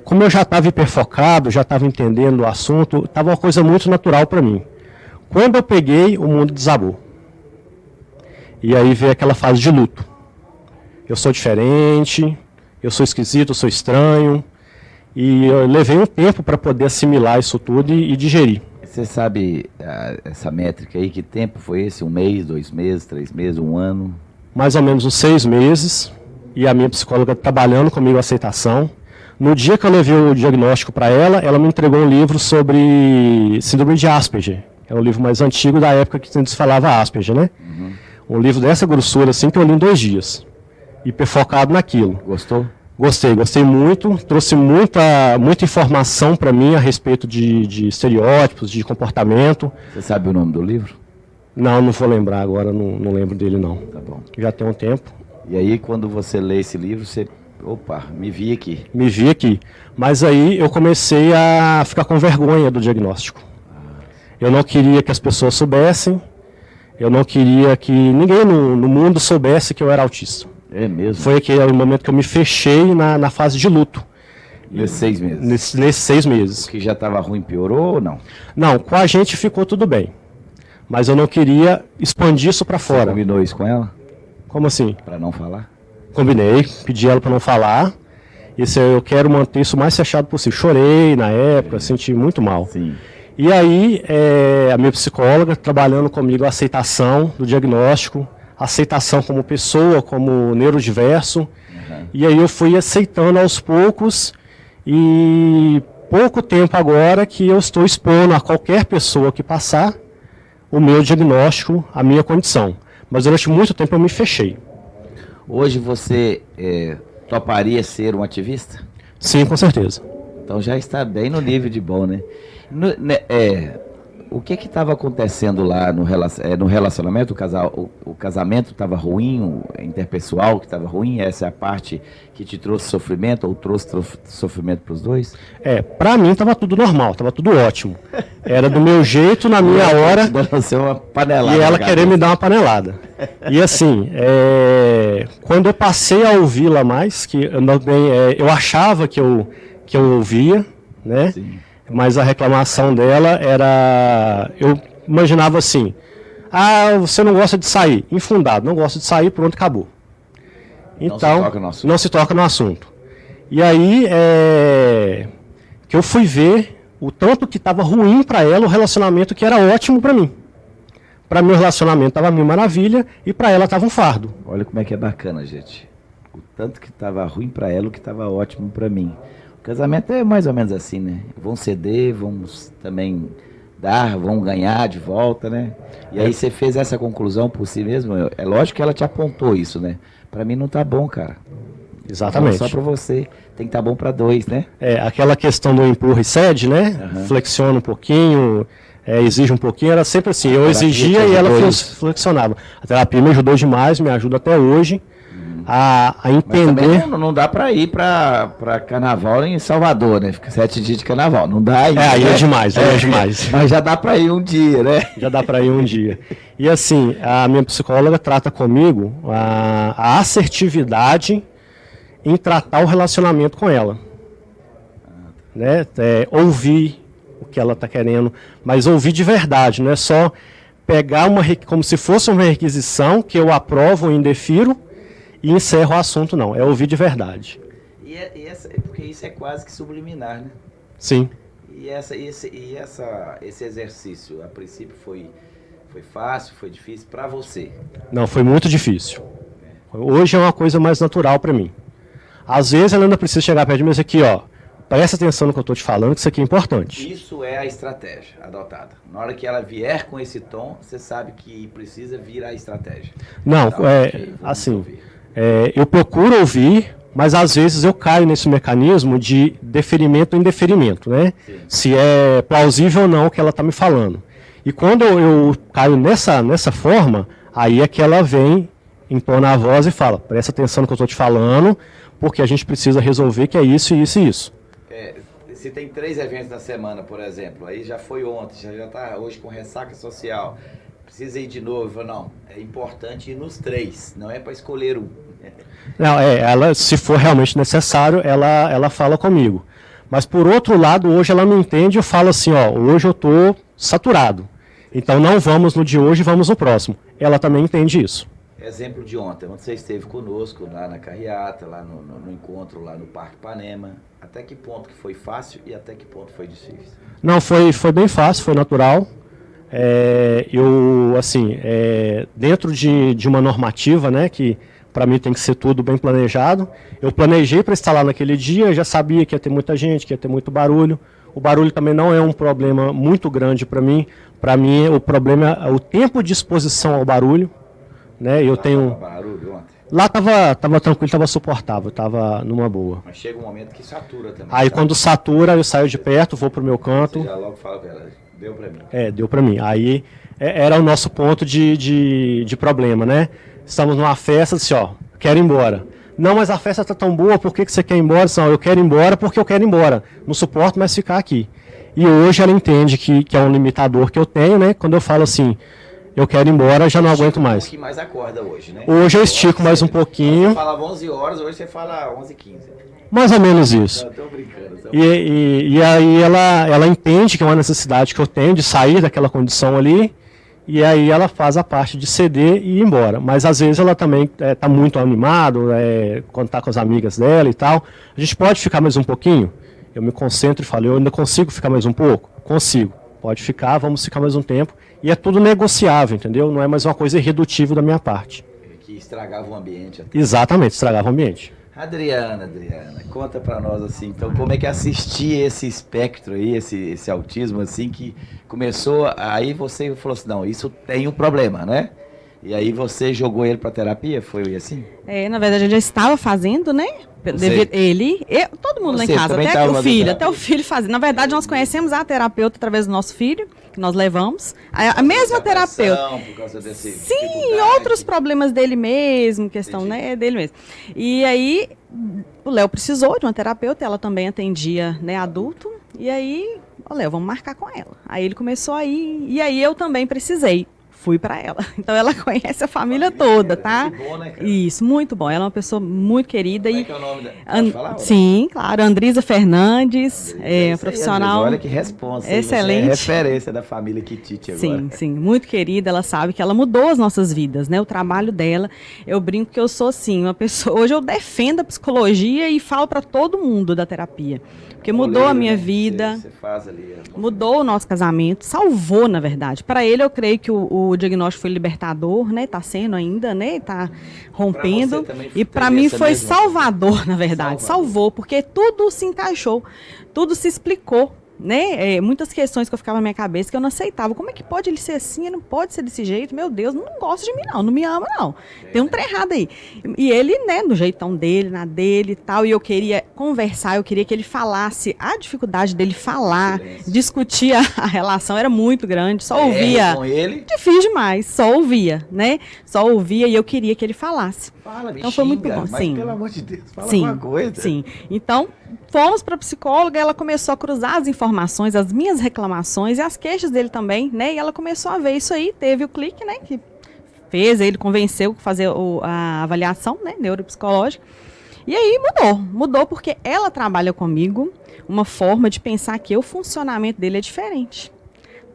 como eu já estava hiperfocado, já estava entendendo o assunto, estava uma coisa muito natural para mim. Quando eu peguei, o mundo desabou. E aí veio aquela fase de luto. Eu sou diferente, eu sou esquisito, eu sou estranho. E eu levei um tempo para poder assimilar isso tudo e digerir. Você sabe essa métrica aí, que tempo foi esse? 1 mês, 2 meses, 3 meses, 1 ano? Mais ou menos uns 6 meses. E a minha psicóloga trabalhando comigo a aceitação. No dia que eu levei o diagnóstico para ela me entregou um livro sobre síndrome de Asperger. É um livro mais antigo da época que se falava Asperger, né? Uhum. Um livro dessa grossura, assim, que eu li em 2 dias. Hiperfocado naquilo. Gostou? Gostei muito, trouxe muita informação para mim a respeito de estereótipos, de comportamento. Você sabe o nome do livro? Não vou lembrar agora, não lembro dele não. Tá bom. Já tem um tempo. E aí, quando você lê esse livro, você... Opa, me vi aqui. Me vi aqui. Mas aí eu comecei a ficar com vergonha do diagnóstico. Eu não queria que as pessoas soubessem, eu não queria que ninguém no mundo soubesse que eu era autista. É mesmo? Foi aquele momento que eu me fechei na fase de luto. Nesses 6 meses? Nesses 6 meses. O que já estava ruim piorou ou não? Não, com a gente ficou tudo bem. Mas eu não queria expandir isso para Você fora. combinou isso com ela? Como assim? Para não falar? Combinei, pedi ela para não falar. Isso eu quero manter isso o mais fechado possível. Chorei na época, senti muito mal. Sim. E aí, a minha psicóloga, trabalhando comigo a aceitação do diagnóstico, aceitação como pessoa, como neurodiverso. E aí eu fui aceitando aos poucos e pouco tempo agora que eu estou expondo a qualquer pessoa que passar o meu diagnóstico, a minha condição. Mas durante muito tempo eu me fechei. Hoje você toparia ser um ativista? Sim, com certeza. Então já está bem no nível de bom, né? O que estava acontecendo lá no relacionamento? O casamento estava ruim, o interpessoal que estava ruim? Essa é a parte que te trouxe sofrimento ou trouxe sofrimento para os dois? Para mim estava tudo normal, estava tudo ótimo. Era do meu jeito, na minha hora. Dando você uma panelada. E ela querer me dar uma panelada. E assim, quando eu passei a ouvi-la mais, que eu achava que eu ouvia, né? Sim. Mas a reclamação dela era... Eu imaginava assim, você não gosta de sair. Infundado, não gosta de sair, pronto, acabou. Então, não se toca no assunto. E aí, que eu fui ver o tanto que estava ruim para ela, o relacionamento que era ótimo para mim. Para mim o relacionamento estava mil maravilha e para ela estava um fardo. Olha como é que é bacana, gente. O tanto que estava ruim para ela, o que estava ótimo para mim. O casamento é mais ou menos assim, né? Vão ceder, vamos também dar, vão ganhar de volta, né? E aí você fez essa conclusão por si mesmo. É lógico que ela te apontou isso, né? Para mim não tá bom, cara. Exatamente. Só para você. Tem que estar bom para dois, né? Aquela questão do empurra e cede, né? Uhum. Flexiona um pouquinho, exige um pouquinho. Era sempre assim. Eu exigia e ela flexionava. A terapia me ajudou demais, me ajuda até hoje. A entender. Mas também não dá para ir para carnaval em Salvador, né? Fica 7 dias de carnaval. Não dá ainda. Aí é demais, é demais. Mas já dá para ir um dia, né? Já dá para ir um dia. E assim, a minha psicóloga trata comigo a assertividade em tratar o relacionamento com ela. Né? Ouvir o que ela está querendo, mas ouvir de verdade, não é só pegar como se fosse uma requisição que eu aprovo ou indefiro e encerro o assunto, não. É ouvir de verdade. Porque isso é quase que subliminar, né? Sim. E esse exercício, a princípio, foi fácil, foi difícil para você? Não, foi muito difícil. Hoje é uma coisa mais natural para mim. Às vezes ela ainda precisa chegar perto de mim e dizer aqui, presta atenção no que eu estou te falando, que isso aqui é importante. Isso é a estratégia adotada. Na hora que ela vier com esse tom, você sabe que precisa vir a estratégia. Não, então, assim, eu procuro ouvir, mas às vezes eu caio nesse mecanismo de deferimento ou indeferimento, né? Sim. Se é plausível ou não o que ela está me falando. E quando eu caio nessa forma, aí é que ela vem, entona a voz e fala, presta atenção no que eu estou te falando, porque a gente precisa resolver que é isso, isso e isso. Se tem 3 eventos na semana, por exemplo, aí já foi ontem, já está hoje com ressaca social, precisa ir de novo. Não, é importante ir nos 3, não é para escolher um. Não, ela, se for realmente necessário, ela fala comigo. Mas por outro lado, hoje ela me entende e eu falo assim, hoje eu estou saturado. Então não vamos no de hoje, vamos no próximo. Ela também entende isso. Exemplo de ontem, onde você esteve conosco, lá na carreata, lá no encontro, lá no Parque Ipanema. Até que ponto que foi fácil e até que ponto foi difícil? Não, foi bem fácil, foi natural. Dentro de uma normativa, né, que para mim tem que ser tudo bem planejado, eu planejei para estar lá naquele dia, já sabia que ia ter muita gente, que ia ter muito barulho. O barulho também não é um problema muito grande para mim. Para mim, o problema é o tempo de exposição ao barulho. Né? Eu tenho... barulho ontem? Lá tava tranquilo, tava suportável, tava numa boa. Mas chega um momento que satura também. Aí tá? quando satura, eu saio de perto, vou pro meu canto. Você já logo fala pra ela, deu pra mim. Deu pra mim. Aí era o nosso ponto de problema, né? Estamos numa festa, disse, ó, quero ir embora. Não, mas a festa tá tão boa, por que você quer ir embora? Não, eu quero ir embora porque eu quero ir embora. Não suporto mais ficar aqui. E hoje ela entende que é um limitador que eu tenho, né? Quando eu falo assim, eu quero ir embora, já não aguento mais. Um pouquinho mais acorda hoje, né? Hoje eu estico mais um pouquinho. Você falava 11 horas, hoje você fala 11h15. Mais ou menos isso. Eu tô brincando. E aí ela entende que é uma necessidade que eu tenho de sair daquela condição ali, e aí ela faz a parte de ceder e ir embora. Mas às vezes ela também está muito animada, quando está com as amigas dela e tal. A gente pode ficar mais um pouquinho? Eu me concentro e falo, eu ainda consigo ficar mais um pouco? Consigo. Pode ficar, vamos ficar mais um tempo. E é tudo negociável, entendeu? Não é mais uma coisa irredutível da minha parte. Que estragava o ambiente. Exatamente, estragava o ambiente. Adriana, conta pra nós assim, então como é que assistir esse espectro aí, esse autismo assim, que começou, aí você falou assim, não, isso tem um problema, né? E aí você jogou ele pra terapia, foi assim? Na verdade, eu já estava fazendo, né? Todo mundo lá em casa, até o filho fazia. Na verdade, nós conhecemos a terapeuta através do nosso filho, que nós levamos. A mesma terapeuta. Por causa desse Sim, outros problemas dele mesmo, questão, né, dele mesmo. E aí, o Léo precisou de uma terapeuta, ela também atendia, né, adulto. E aí, Léo, vamos marcar com ela. Aí ele começou a ir, e aí eu também precisei. Fui para ela. Então ela conhece a família toda, tá? Bom, né, cara? Isso, muito bom. Ela é uma pessoa muito querida. Como e é que é o nome dela? Pode falar, sim, claro. Andrisa Fernandes, profissional. Olha que responsa. Excelente. Você é referência da família Kititi agora. Sim, muito querida. Ela sabe que ela mudou as nossas vidas, né? O trabalho dela. Eu brinco que eu sou, assim, uma pessoa... Hoje eu defendo a psicologia e falo para todo mundo da terapia. Porque mudou a minha vida, você faz ali, mudou o nosso casamento, salvou, na verdade. Para ele, eu creio que o diagnóstico foi libertador, né? Tá sendo ainda, né? Tá rompendo. E para mim foi salvador, na verdade. Salvou, porque tudo se encaixou, tudo se explicou. Né? Muitas questões que eu ficava na minha cabeça que eu não aceitava. Como é que pode ele ser assim? Ele não pode ser desse jeito. Meu Deus, não gosta de mim não me ama não. Tem um trem errado aí. E ele, né, no jeitão dele, na dele e tal, e eu queria conversar, eu queria que ele falasse. A dificuldade dele falar, discutir a relação era muito grande, só ouvia. Com ele? Difícil demais, só ouvia, né? Só ouvia e eu queria que ele falasse. Fala, então foi muito bom, mas sim. Pelo amor de Deus, fala sim, uma coisa. Sim, então fomos para a psicóloga, ela começou a cruzar as informações, as minhas reclamações e as queixas dele também, né? E ela começou a ver isso aí, teve o clique, né? Que fez, ele convenceu a fazer a avaliação, né? Neuropsicológica. E aí mudou porque ela trabalha comigo uma forma de pensar que o funcionamento dele é diferente.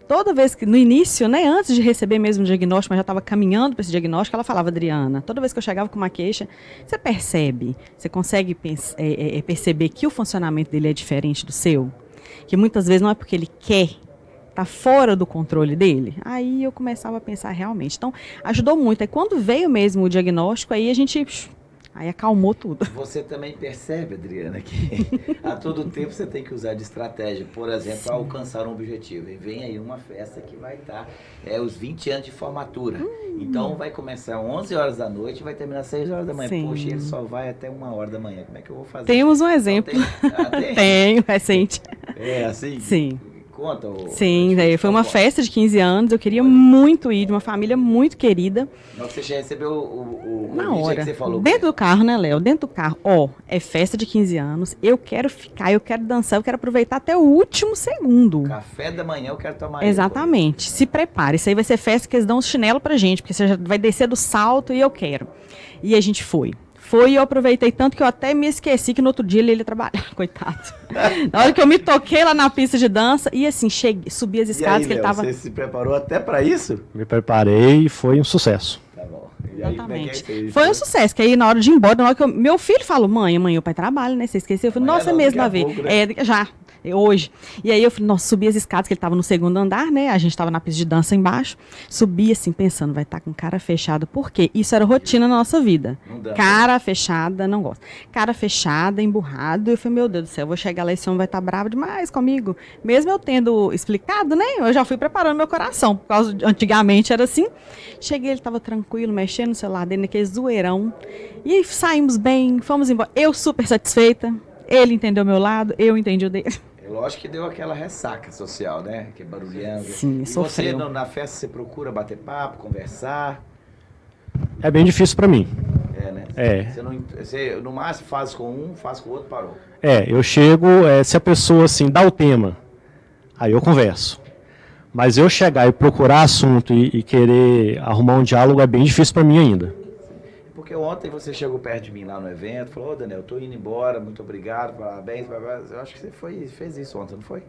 Toda vez que, no início, né, antes de receber mesmo o diagnóstico, mas já estava caminhando para esse diagnóstico, ela falava, Adriana, toda vez que eu chegava com uma queixa, você percebe, você consegue perceber que o funcionamento dele é diferente do seu? Que muitas vezes não é porque ele quer, está fora do controle dele? Aí eu começava a pensar realmente. Então, ajudou muito. Aí quando veio mesmo o diagnóstico, aí a gente... Aí acalmou tudo. Você também percebe, Adriana, que a todo tempo você tem que usar de estratégia, por exemplo, para alcançar um objetivo. E vem aí uma festa que vai estar os 20 anos de formatura. Então vai começar 11 horas da noite e vai terminar 6 horas da manhã. Sim. Poxa, ele só vai até 1 hora da manhã. Como é que eu vou fazer? Temos um exemplo. Tenho, recente. É assim? Sim. Conta. Sim, daí foi uma festa de 15 anos, eu queria muito ir, de uma família muito querida. Não, você já recebeu o na convite hora, que você falou. dentro do carro, né, Léo? Dentro do carro, é festa de 15 anos, eu quero ficar, eu quero dançar, eu quero aproveitar até o último segundo. Café da manhã eu quero tomar. Exatamente, se prepare, isso aí vai ser festa que eles dão os chinelos pra gente, porque você já vai descer do salto e eu quero. E a gente foi. E eu aproveitei tanto que eu até me esqueci que no outro dia ele ia trabalhar, coitado. Na hora que eu me toquei lá na pista de dança, e assim, subi as escadas aí, que ele tava... Você se preparou até para isso? Me preparei e foi um sucesso. Tá bom. E aí, exatamente. Foi um sucesso, que aí na hora de ir embora, na hora que meu filho falou, mãe, o pai trabalha, né? Você esqueceu? Eu falei, nossa, é mesmo, vai ver. Pouco, né? Já. hoje. E aí eu falei, nossa, subi as escadas, que ele estava no segundo andar, né? A gente estava na pista de dança embaixo. Subi assim, pensando, vai estar com cara fechada. Por quê? Isso era rotina na nossa vida. Cara fechada, não gosto. Cara fechada, emburrado. Eu falei, meu Deus do céu, eu vou chegar lá, esse homem vai estar bravo demais comigo. Mesmo eu tendo explicado, né? Eu já fui preparando meu coração. Por causa de, antigamente era assim. Cheguei, ele estava tranquilo, mexendo no celular dele, naquele zoeirão. E aí saímos bem, fomos embora. Eu super satisfeita. Ele entendeu o meu lado, eu entendi o dele. É lógico que deu aquela ressaca social, né? Que é barulhando. Sim, e sofreu. você, na festa, você procura bater papo, conversar? É bem difícil para mim. É, né? É. Você, no máximo, faz com um, faz com o outro, parou. Eu chego, se a pessoa assim dá o tema, aí eu converso. Mas eu chegar e procurar assunto e querer arrumar um diálogo é bem difícil para mim ainda. Porque ontem você chegou perto de mim lá no evento, falou, ô Daniel, eu tô indo embora, muito obrigado, parabéns, parabéns. Eu acho que você fez isso ontem, não foi?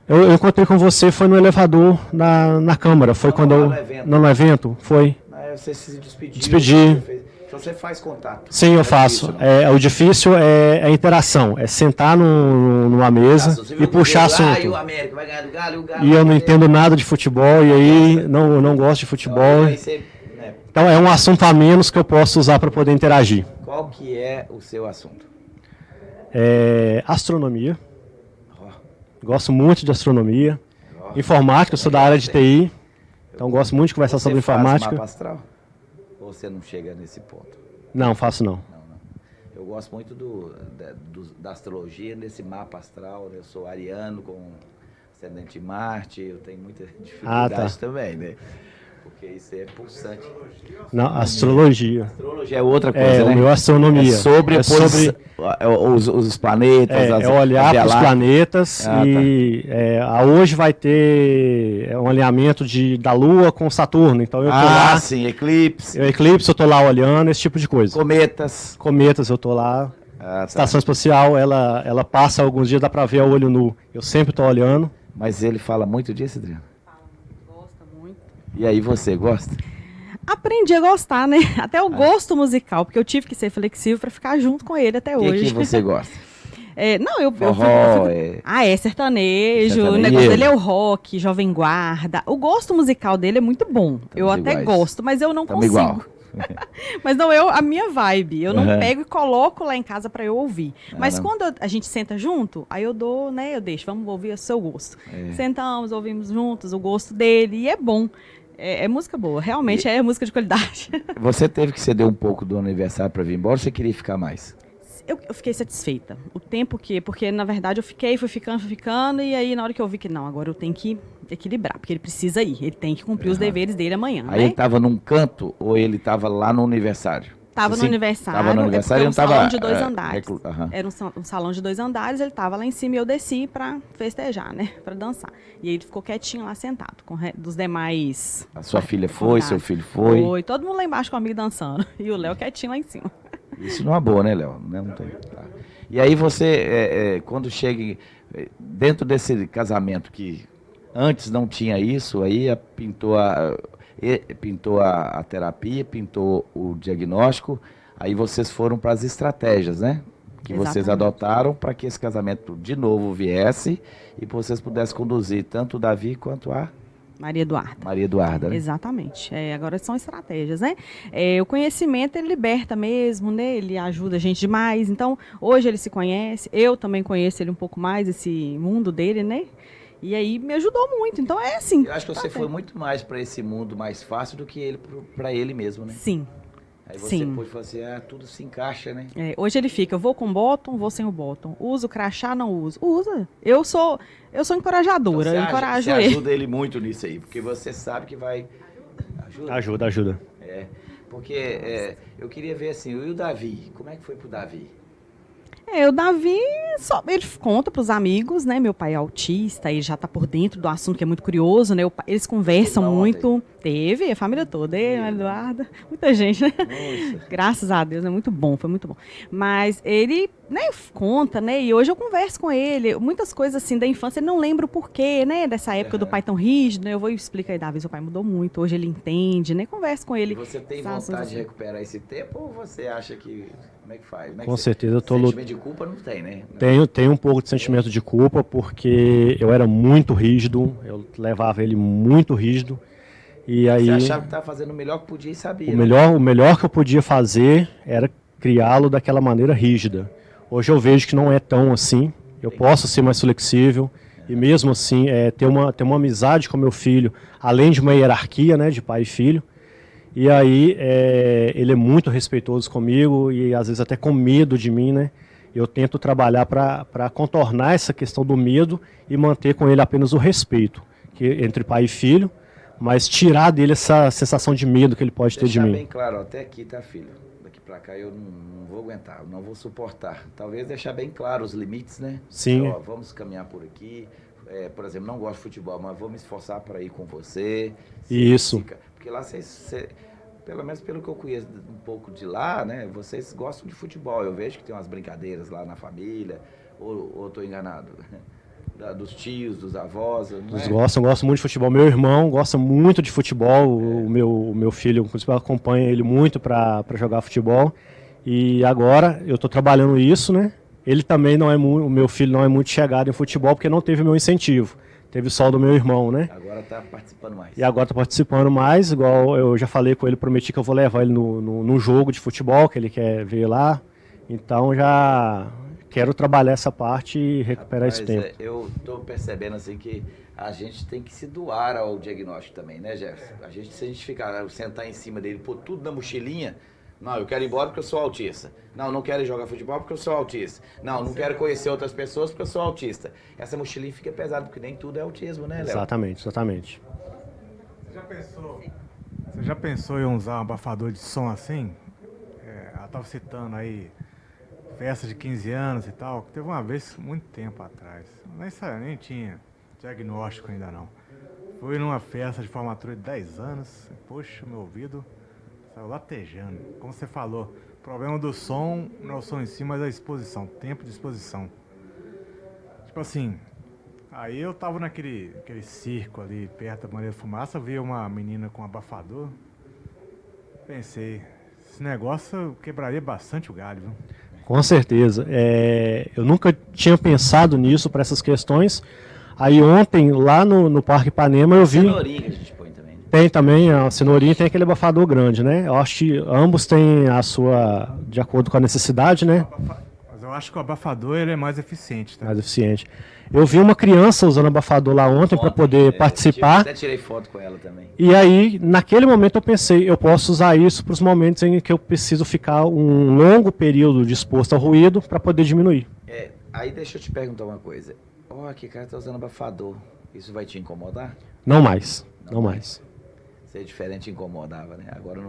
Eu encontrei com você, foi no elevador na Câmara, foi Não, quando lá eu... no evento. Não, no evento, foi. Aí você se despediu. Despedi. Então você faz contato. Sim, eu É faço. difícil, não? O difícil é a interação, é sentar numa mesa Você viu e que puxar o Galo, e o assunto. América vai ganhar do Galo, e o Galo E eu vai não perder. entendo nada de futebol, e aí não gosto de futebol. Aí você, né, Então é um assunto a menos que eu posso usar para poder interagir. qual que é o seu assunto? Astronomia, Ó, gosto muito de astronomia. ó. Informática, eu sou da área de TI, então gosto muito de conversar Você sobre faz informática. mapa astral? Ou você não chega nesse ponto? Não, faço não. Não. Eu gosto muito da astrologia, nesse mapa astral. Eu sou ariano com ascendente em Marte, eu tenho muita dificuldade também, né? Porque isso é pulsante. Não, astrologia. Astrologia é outra coisa, O né? meu astronomia. É sobre, É sobre os planetas, olhar para os galáxias. planetas hoje vai ter um alinhamento da Lua com Saturno. Então eu tô lá, sim, eclipse, eclipse, eu tô lá olhando, esse tipo de coisa. cometas. Cometas, eu tô lá. Tá. Estação espacial, ela passa alguns dias, dá para ver a olho nu. Eu sempre tô olhando. Mas ele fala muito disso, Adriano? Gosta muito. E aí, você gosta? Aprendi a gostar, né? Até o gosto musical, porque eu tive que ser flexível para ficar junto com ele até O que, hoje. que você gosta? Não, eu Forró, sertanejo. Sertanejo. O negócio dele é o rock, Jovem Guarda. O gosto musical dele é muito bom. Eu até iguais. gosto, mas eu não Tamo consigo. igual. Mas não, a minha vibe. Eu não Uhum. pego e coloco lá em casa para eu ouvir. Mas não. quando a gente senta junto, aí eu dou, né? Eu deixo, vamos ouvir o seu gosto. Sentamos, ouvimos juntos o gosto dele e é bom. É música boa, realmente é música de qualidade. Você teve que ceder um pouco do aniversário para vir embora ou você queria ficar mais? Eu fiquei satisfeita. O tempo porque na verdade eu fui ficando, e aí na hora que eu vi que não, agora eu tenho que equilibrar, porque ele precisa ir, ele tem que cumprir os deveres dele amanhã, Aí né? ele estava num canto ou ele estava lá no aniversário? Tava no Assim, aniversário, tava no aniversário, é não porque é um tava, salão de 2 andares. aham. Era um salão de 2 andares, ele tava lá em cima e eu desci pra festejar, né? Pra dançar. E aí ele ficou quietinho lá sentado, dos demais. A sua filha foi, seu convidados. filho foi. Foi, todo mundo lá embaixo comigo dançando. E o Léo quietinho lá em cima. Isso não é boa, né, Léo? Não tem. Tá. E aí você, quando chega dentro desse casamento que antes não tinha isso, aí pintou a terapia, pintou o diagnóstico, aí vocês foram para as estratégias, né? Que vocês Exatamente. adotaram para que esse casamento de novo viesse e vocês pudessem conduzir tanto o Davi quanto a Maria Eduarda. Maria Eduarda, né? Exatamente. Agora são estratégias, né? O conhecimento, ele liberta mesmo, né? Ele ajuda a gente demais. Então, hoje ele se conhece, eu também conheço ele um pouco mais, esse mundo dele, né? E aí me ajudou muito. Então, é assim. Eu acho que você foi muito mais para esse mundo mais fácil do que ele para ele mesmo, né? Sim. Aí você Sim. pôde falar assim, tudo se encaixa, né? Hoje ele fica, eu vou com bottom, vou sem o bottom. Uso crachá, não uso. Usa. Eu sou encorajadora, eu encorajo você ele. ajuda ele muito nisso aí, porque você sabe que vai... Ajuda. Porque eu queria ver assim, e o Davi? Como é que foi pro Davi? O Davi, ele conta para os amigos, né? Meu pai é autista, ele já está por dentro do assunto, que é muito curioso, né? Eles conversam Teve lá muito. Teve, a família toda, a Eduarda, muita gente, né? Nossa. Graças a Deus, é muito bom, foi muito bom. Mas ele, né, conta, né? E hoje eu converso com ele, muitas coisas assim da infância, ele não lembra o porquê, né? Dessa época do pai tão rígido, né? Eu vou explicar aí, Davi, seu pai mudou muito, hoje ele entende, né? Converso com E ele. você tem Essas vontade coisas de recuperar esse tempo ou você acha que Como é que faz? Com certeza eu tô Sentimento de culpa não tem, né? Tenho um pouco de sentimento de culpa, porque eu era muito rígido, eu levava ele muito rígido. E aí, Você achava que estava fazendo o melhor que podia e sabia, o melhor que eu podia fazer era criá-lo daquela maneira rígida. Hoje eu vejo que não é tão assim, eu posso ser mais flexível e mesmo assim ter uma amizade com meu filho, além de uma hierarquia, né, de pai e filho. E aí ele é muito respeitoso comigo e às vezes até com medo de mim, né? Eu tento trabalhar para contornar essa questão do medo e manter com ele apenas o respeito entre pai e filho, mas tirar dele essa sensação de medo que ele pode ter de mim. Deixar bem claro, até aqui, tá, filho? Daqui pra cá eu não vou aguentar, não vou suportar. Talvez deixar bem claro os limites, né? Sim. Ó, vamos caminhar por aqui. Por exemplo, não gosto de futebol, mas vou me esforçar para ir com você. Isso. Porque lá pelo menos pelo que eu conheço um pouco de lá, né? Vocês gostam de futebol. Eu vejo que tem umas brincadeiras lá na família. Ou estou enganado? Dos tios, dos avós. Eles gostam muito de futebol. Meu irmão gosta muito de futebol. O meu filho, inclusive, acompanha ele muito para jogar futebol. E agora eu estou trabalhando isso, né? Ele também o meu filho não é muito chegado em futebol porque não teve meu incentivo. Teve só o do meu irmão, né? Agora está participando mais. E agora está participando mais, igual eu já falei com ele, prometi que eu vou levar ele no jogo de futebol que ele quer ver lá. Então já quero trabalhar essa parte e recuperar esse tempo. Eu estou percebendo assim que a gente tem que se doar ao diagnóstico também, né, Jefferson? Se a gente ficar, sentar em cima dele, pôr tudo na mochilinha, não, eu quero ir embora porque eu sou autista. Não quero jogar futebol porque eu sou autista. Não quero conhecer outras pessoas porque eu sou autista. Essa mochilinha fica pesada, porque nem tudo é autismo, né, Léo? Exatamente. Você já pensou em usar um abafador de som assim? Ela estava citando aí festa de 15 anos e tal. Teve uma vez, muito tempo atrás, nem tinha diagnóstico ainda não. Fui numa festa de formatura de 10 anos, poxa, meu ouvido saiu latejando. Como você falou, o problema do som não é o som em si, mas a exposição, tempo de exposição. Tipo assim, aí eu tava naquele circo ali perto da Bandeira de Fumaça, vi uma menina com abafador, pensei, esse negócio quebraria bastante o galho, viu? Com certeza. Eu nunca tinha pensado nisso para essas questões. Aí ontem, lá no Parque Ipanema, eu vi... Cenourinha que a gente põe também. Tem também, a cenourinha tem aquele abafador grande, né? Eu acho que ambos têm a sua... de acordo com a necessidade, né? Mas eu acho que o abafador ele é mais eficiente, tá? Mais eficiente. Eu vi uma criança usando abafador lá ontem para poder participar. Até tirei foto com ela também. E aí, naquele momento eu pensei, eu posso usar isso para os momentos em que eu preciso ficar um longo período exposto ao ruído para poder diminuir. Aí deixa eu te perguntar uma coisa. Que cara tá usando abafador. Isso vai te incomodar? Não mais. Ser diferente incomodava, né?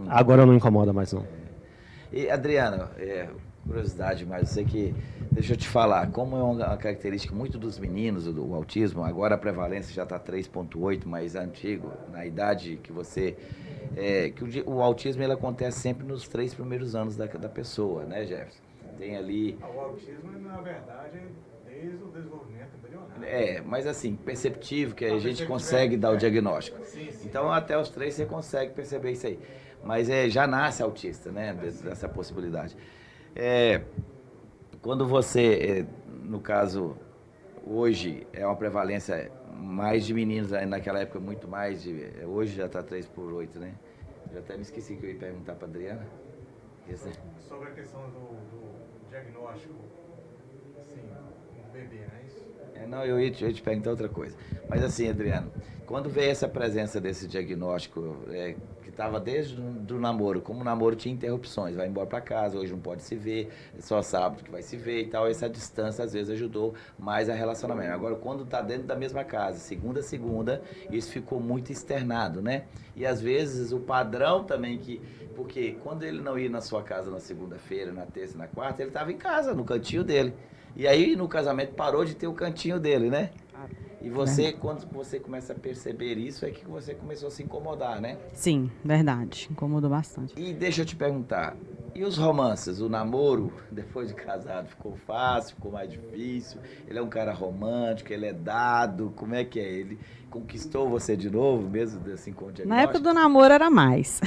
Agora não incomoda mais, não. E, Adriana, curiosidade, mas eu sei que... Deixa eu te falar, como é uma característica muito dos meninos, do autismo, agora a prevalência já está 3,8, mais antigo, na idade que você... que o autismo ele acontece sempre nos 3 primeiros anos da pessoa, né, Jefferson? Tem ali... O autismo, na verdade, desde o desenvolvimento embrionário. Mas assim, perceptível, que a gente consegue dar o diagnóstico. Sim. Então, até os 3 você consegue perceber isso aí. Mas já nasce autista, né, dessa possibilidade. Quando você, no caso, hoje é uma prevalência mais de meninos, naquela época muito mais, hoje já está 3/8, né? Já até me esqueci que eu ia perguntar para a Adriana. Sobre a questão do diagnóstico, assim, do bebê, não é isso? Não, eu ia te perguntar outra coisa. Mas assim, Adriano, quando veio essa presença desse diagnóstico, que estava desde do namoro, como o namoro tinha interrupções, vai embora para casa, hoje não pode se ver, só sábado que vai se ver e tal, essa distância às vezes ajudou mais a relacionamento. Agora, quando está dentro da mesma casa, segunda a segunda, isso ficou muito externado, né? E às vezes o padrão também porque quando ele não ia na sua casa na segunda-feira, na terça e na quarta, ele estava em casa, no cantinho dele. E aí, no casamento, parou de ter o cantinho dele, né? E você, quando você começa a perceber isso, é que você começou a se incomodar, né? Sim, verdade. Incomodou bastante. E deixa eu te perguntar, e os romances? O namoro, depois de casado, ficou fácil, ficou mais difícil? Ele é um cara romântico, ele é dado, como é que é ele? conquistou você de novo, mesmo assim com o diagnóstico? Na época do namoro era mais.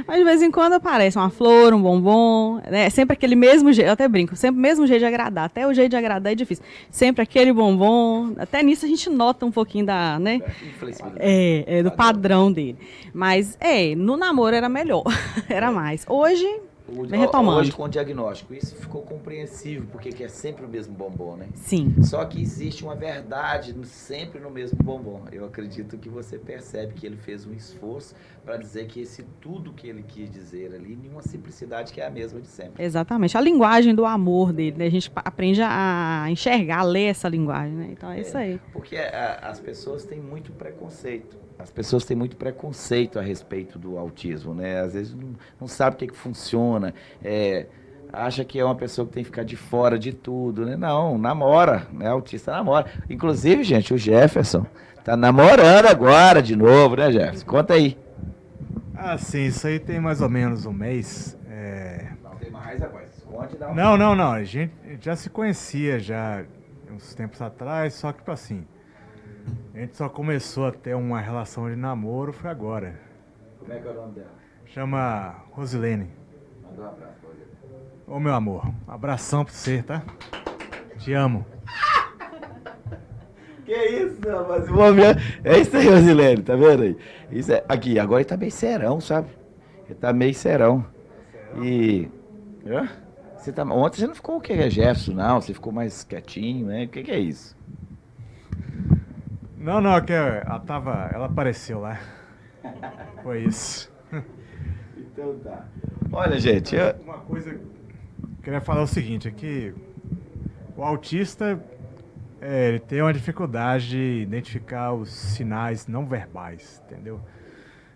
Mas de vez em quando aparece uma flor, um bombom, né? Sempre aquele mesmo jeito, eu até brinco, sempre o mesmo jeito de agradar. Até o jeito de agradar é difícil. Sempre aquele bombom, até nisso a gente nota um pouquinho da, né? Do padrão dele. Mas, no namoro era melhor, era mais. Hoje, vem retomando. Hoje com o diagnóstico, isso ficou compreensível, porque que é sempre o mesmo bombom, né? Sim. Só que existe uma verdade sempre no mesmo bombom. Eu acredito que você percebe que ele fez um esforço para dizer que esse tudo que ele quis dizer ali, em uma simplicidade que é a mesma de sempre. Exatamente. A linguagem do amor dele, né? A gente aprende a enxergar, a ler essa linguagem, né? Então é isso aí. Porque as pessoas têm muito preconceito. As pessoas têm muito preconceito a respeito do autismo, né? Às vezes não sabe o que funciona, acha que é uma pessoa que tem que ficar de fora de tudo, né? Não, namora, né? Autista namora. Inclusive, gente, o Jefferson tá namorando agora de novo, né, Jefferson? Conta aí. Ah, sim, isso aí tem mais ou menos um mês. Não tem mais, rapaz. Conte, dá Não, a gente já se conhecia já uns tempos atrás, só que, tipo assim, a gente só começou a ter uma relação de namoro foi agora. Como é que é o nome dela? Chama Rosilene. Manda um abraço pra ele. Ô, meu amor, um abração pra você, tá? Te amo. Que isso, rapaz? É isso aí, Rosilene, tá vendo aí? Isso aqui, agora ele tá meio serão, sabe? Ele tá meio serão. E... ontem você não ficou o que é Jefferson, não? Você ficou mais quietinho, né? O que é isso? Não, é que ela apareceu lá. Foi isso. Então tá. Olha, gente, Uma coisa que eu queria falar é o seguinte, é que o autista, ele tem uma dificuldade de identificar os sinais não verbais, entendeu?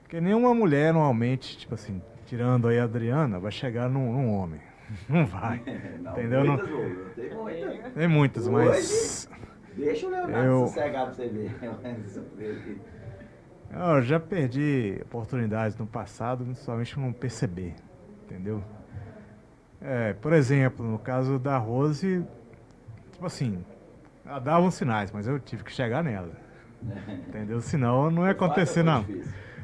Porque nenhuma mulher, normalmente, tipo assim, tirando aí a Adriana, vai chegar num homem. Não vai, entendeu? Tem muitas, mas... Deixa o Leonardo sossegar pra você ver. Eu já perdi oportunidades no passado, somente não perceber, entendeu? Por exemplo, no caso da Rose, tipo assim, ela dava uns sinais, mas eu tive que chegar nela, entendeu? Senão não ia acontecer, não.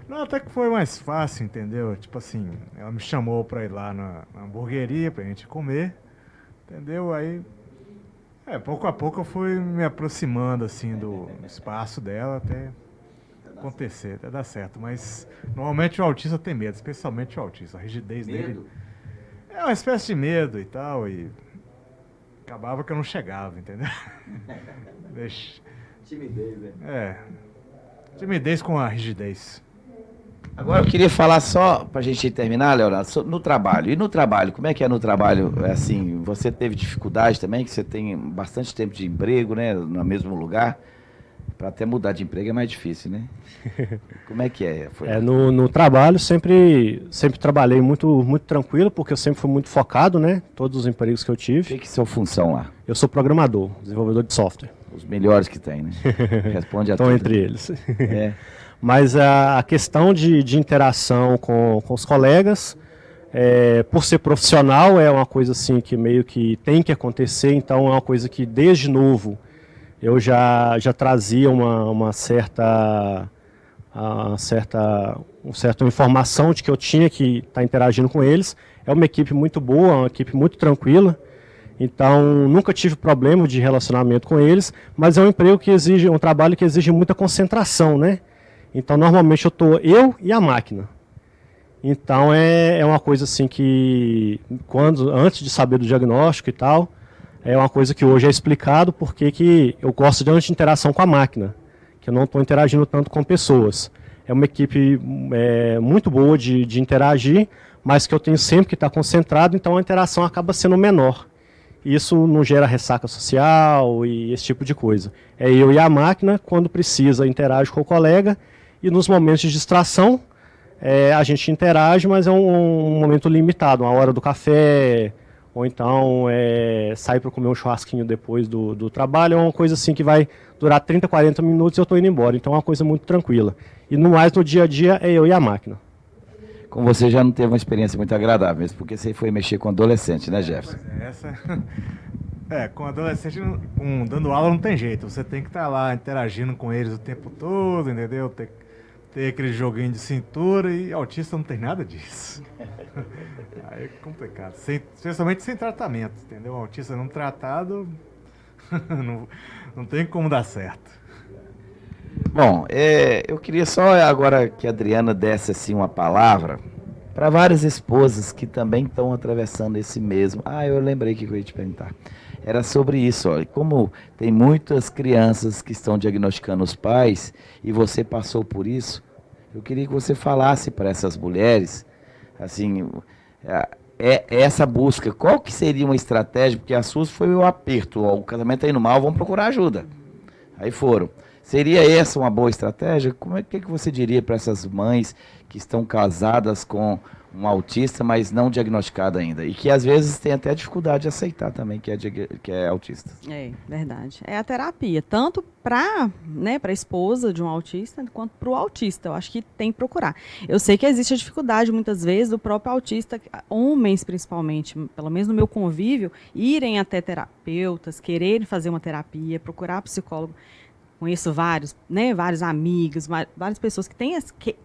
Não, até que foi mais fácil, entendeu? Tipo assim, ela me chamou pra ir lá na hamburgueria pra gente comer, entendeu? Aí... pouco a pouco eu fui me aproximando, assim, do espaço dela até acontecer, até dar certo. Mas, normalmente o autista tem medo, especialmente o autista. A rigidez dele é uma espécie de medo e tal, e acabava que eu não chegava, entendeu? Timidez, né? Timidez com a rigidez. Agora eu queria falar só, pra gente terminar, Leonardo, no trabalho. E no trabalho, como é que é no trabalho? Assim, você teve dificuldade também, que você tem bastante tempo de emprego, né, no mesmo lugar. Para até mudar de emprego é mais difícil, né? Como é que é? No trabalho sempre trabalhei muito tranquilo, porque eu sempre fui muito focado, né? Todos os empregos que eu tive. O que é sua função lá? Eu sou programador, desenvolvedor de software. Os melhores que tem, né? Responde a Estão tudo. entre eles. Mas a questão de interação com os colegas, por ser profissional, é uma coisa assim que meio que tem que acontecer, então é uma coisa que desde novo eu já trazia uma certa informação de que eu tinha que estar interagindo com eles. É uma equipe muito boa, uma equipe muito tranquila, então nunca tive problema de relacionamento com eles, mas é um trabalho que exige muita concentração, né? Então normalmente eu e a máquina. Então é uma coisa assim que antes de saber do diagnóstico e tal, é uma coisa que hoje é explicado porque que eu gosto de interação com a máquina, que eu não estou interagindo tanto com pessoas. É uma equipe muito boa de interagir, mas que eu tenho sempre que estar concentrado, então a interação acaba sendo menor. Isso não gera ressaca social e esse tipo de coisa. É eu e a máquina, quando precisa, interage com o colega, e nos momentos de distração, a gente interage, mas é um momento limitado, uma hora do café, ou então sair para comer um churrasquinho depois do trabalho, é uma coisa assim que vai durar 30, 40 minutos e eu estou indo embora, então é uma coisa muito tranquila. E no dia a dia é eu e a máquina. Com você já não teve uma experiência muito agradável, mesmo porque você foi mexer com adolescente, né, Jefferson? Essa Com adolescente, dando aula não tem jeito. Você tem que estar lá interagindo com eles o tempo todo, entendeu? Ter aquele joguinho de cintura e autista não tem nada disso. Aí é complicado. Especialmente sem tratamento, entendeu? Autista não tratado não tem como dar certo. Bom, eu queria só agora que a Adriana desse assim uma palavra para várias esposas que também estão atravessando esse mesmo. Eu lembrei que eu ia te perguntar. Era sobre isso, ó. Como tem muitas crianças que estão diagnosticando os pais e você passou por isso, eu queria que você falasse para essas mulheres, assim, essa busca, qual que seria uma estratégia, porque a sua foi o aperto, ó, o casamento está indo mal, vamos procurar ajuda. Aí foram. Seria essa uma boa estratégia? Que você diria para essas mães que estão casadas com um autista, mas não diagnosticado ainda? E que às vezes tem até dificuldade de aceitar também que é autista. É, verdade. É a terapia, tanto para a esposa de um autista, quanto para o autista. Eu acho que tem que procurar. Eu sei que existe a dificuldade, muitas vezes, do próprio autista, homens principalmente, pelo menos no meu convívio, irem até terapeutas, quererem fazer uma terapia, procurar psicólogo. Conheço vários amigos, várias pessoas que têm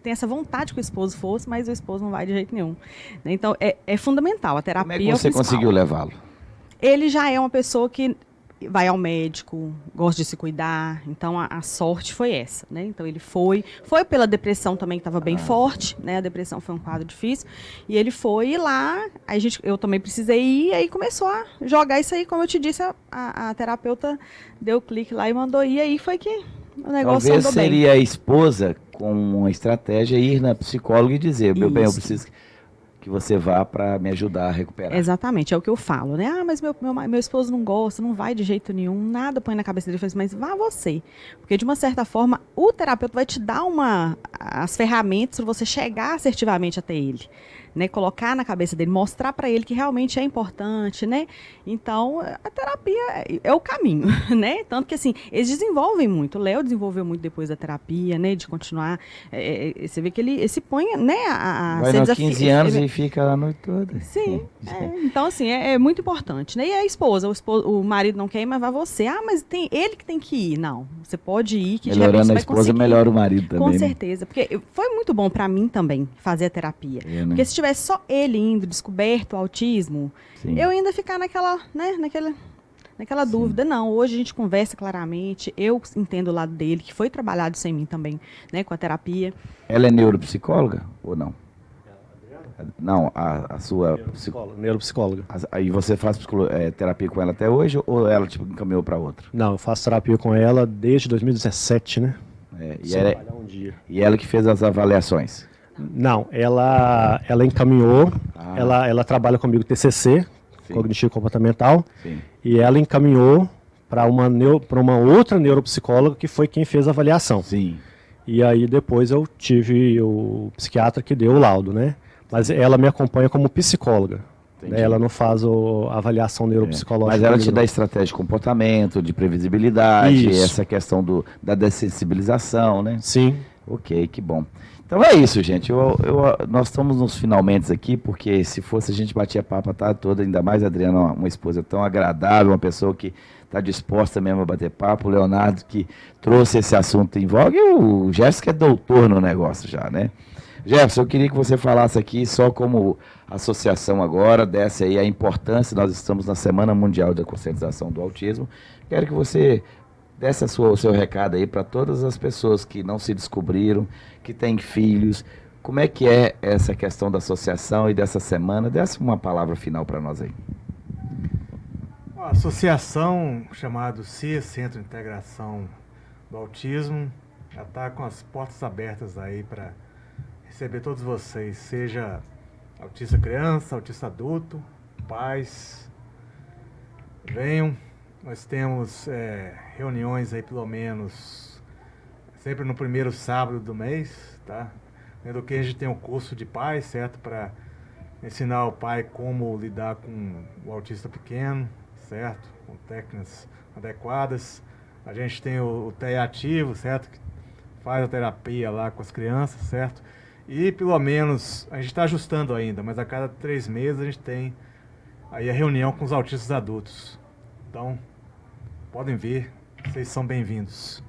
essa vontade que o esposo fosse, mas o esposo não vai de jeito nenhum. Então, é fundamental. A terapia Como é que você conseguiu levá-lo? Ele já é uma pessoa que vai ao médico, gosta de se cuidar, então a sorte foi essa, né? Então ele foi pela depressão também, que estava bem forte, né? A depressão foi um quadro difícil, e ele foi e lá, eu também precisei ir, e aí começou a jogar isso aí, como eu te disse, a terapeuta deu clique lá e mandou ir, e aí foi que o negócio talvez andou bem. seria a esposa com uma estratégia ir na psicóloga e dizer, meu bem, eu preciso que você vá para me ajudar a recuperar. Exatamente, é o que eu falo, né? Mas meu esposo não gosta, não vai de jeito nenhum, nada põe na cabeça dele. Eu falo assim, mas vá você. Porque, de uma certa forma, o terapeuta vai te dar as ferramentas para você chegar assertivamente até ele. Né, colocar na cabeça dele, mostrar para ele que realmente é importante, né? Então, a terapia é o caminho, né? Tanto que, assim, eles desenvolvem muito. O Léo desenvolveu muito depois da terapia, né? De continuar. Você vê que ele se põe, né? Vai nos 15 anos e fica lá a noite toda. Sim. Então, assim, é muito importante, né? E a esposa, o marido não quer ir, mas vai você. Mas tem ele que tem que ir. Não, você pode ir, que melhorando de repente a você esposa, vai conseguir. melhora o marido também. Com certeza, porque foi muito bom para mim também fazer a terapia. Né? Porque se tivesse só ele indo, descoberto o autismo, Sim. eu ainda ficar naquela dúvida. Não, hoje a gente conversa claramente, eu entendo o lado dele, que foi trabalhado sem mim também, né, com a terapia. Ela é neuropsicóloga ou não? Não, a sua neuropsicóloga. Aí você faz terapia com ela até hoje ou ela tipo encaminhou para outra? Não, eu faço terapia com ela desde 2017, né? E ela que fez as avaliações? Não, ela encaminhou, ela trabalha comigo TCC, Sim. Cognitivo Comportamental, Sim. E ela encaminhou para uma outra neuropsicóloga que foi quem fez a avaliação. Sim. E aí depois eu tive o psiquiatra que deu o laudo, né? Mas ela me acompanha como psicóloga. Né? Ela não faz a avaliação neuropsicológica. Mas ela te dá estratégia de comportamento, de previsibilidade, essa questão da dessensibilização, né? Sim. Ok, que bom. Então é isso, gente. Nós estamos nos finalmente aqui, porque se fosse a gente batia papo a tarde toda, ainda mais a Adriana, uma esposa tão agradável, uma pessoa que está disposta mesmo a bater papo, o Leonardo que trouxe esse assunto em voga, e o Jefferson que é doutor no negócio já, né? Jefferson, eu queria que você falasse aqui, só como associação agora, desse aí a importância, nós estamos na Semana Mundial da Conscientização do Autismo, quero que você desse o seu recado aí para todas as pessoas que não se descobriram, que têm filhos. Como é que é essa questão da associação e dessa semana? Desse uma palavra final para nós aí. A associação chamada CIA, Centro de Integração do Autismo, já está com as portas abertas aí para receber todos vocês, seja autista criança, autista adulto, pais, venham. Nós temos reuniões aí pelo menos sempre no primeiro sábado do mês, tá? Sendo que a gente tem um curso de pais, certo? Para ensinar o pai como lidar com o autista pequeno, certo? Com técnicas adequadas. A gente tem o TEA ativo, certo? Que faz a terapia lá com as crianças, certo? E pelo menos, a gente está ajustando ainda, mas a cada 3 meses a gente tem aí a reunião com os autistas adultos. Então, podem ver, vocês são bem-vindos.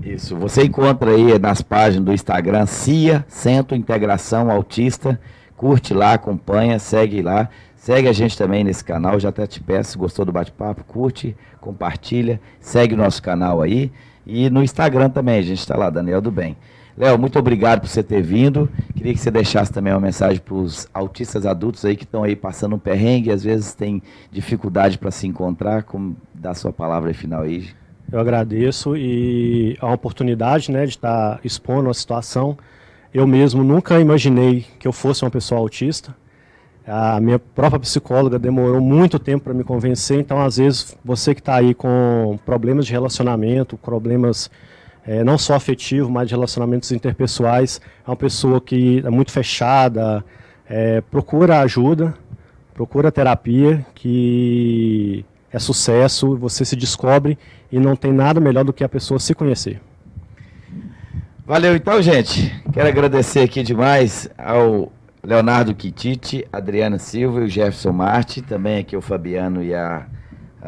Isso, você encontra aí nas páginas do Instagram CIA, Centro Integração Autista, curte lá, acompanha, segue lá, segue a gente também nesse canal, já até te peço, se gostou do bate-papo, curte, compartilha, segue o nosso canal aí, e no Instagram também, a gente está lá, Daniel do Bem. Léo, muito obrigado por você ter vindo, queria que você deixasse também uma mensagem para os autistas adultos aí que estão aí passando um perrengue, às vezes tem dificuldade para se encontrar, como dá a sua palavra final aí. Eu agradeço e a oportunidade, né, de estar expondo a situação. Eu mesmo nunca imaginei que eu fosse uma pessoa autista. A minha própria psicóloga demorou muito tempo para me convencer, então às vezes você que está aí com problemas de relacionamento, problemas não só afetivos, mas de relacionamentos interpessoais, é uma pessoa que é muito fechada, procura ajuda, procura terapia, que é sucesso, você se descobre e não tem nada melhor do que a pessoa se conhecer. Valeu então, gente. Quero agradecer aqui demais ao Leonardo Kititi, Adriana Silva e o Jefferson Marti, também aqui o Fabiano e a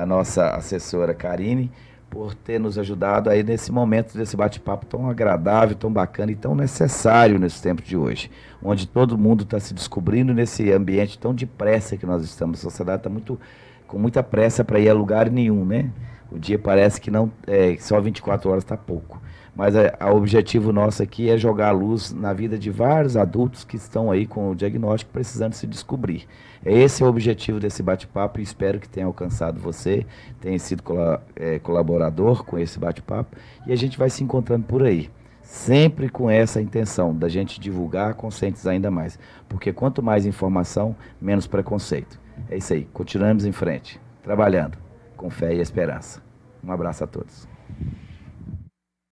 nossa assessora Karine, por ter nos ajudado aí nesse momento desse bate-papo tão agradável, tão bacana e tão necessário nesse tempo de hoje, onde todo mundo está se descobrindo nesse ambiente tão depressa que nós estamos. A sociedade está com muita pressa para ir a lugar nenhum, né? O dia parece que não, só 24 horas está pouco. Mas o objetivo nosso aqui é jogar a luz na vida de vários adultos que estão aí com o diagnóstico precisando se descobrir. Esse é o objetivo desse bate-papo e espero que tenha alcançado você, tenha sido colaborador com esse bate-papo e a gente vai se encontrando por aí. Sempre com essa intenção da gente divulgar, conscientizar ainda mais. Porque quanto mais informação, menos preconceito. É isso aí, continuamos em frente, trabalhando com fé e esperança. Um abraço a todos.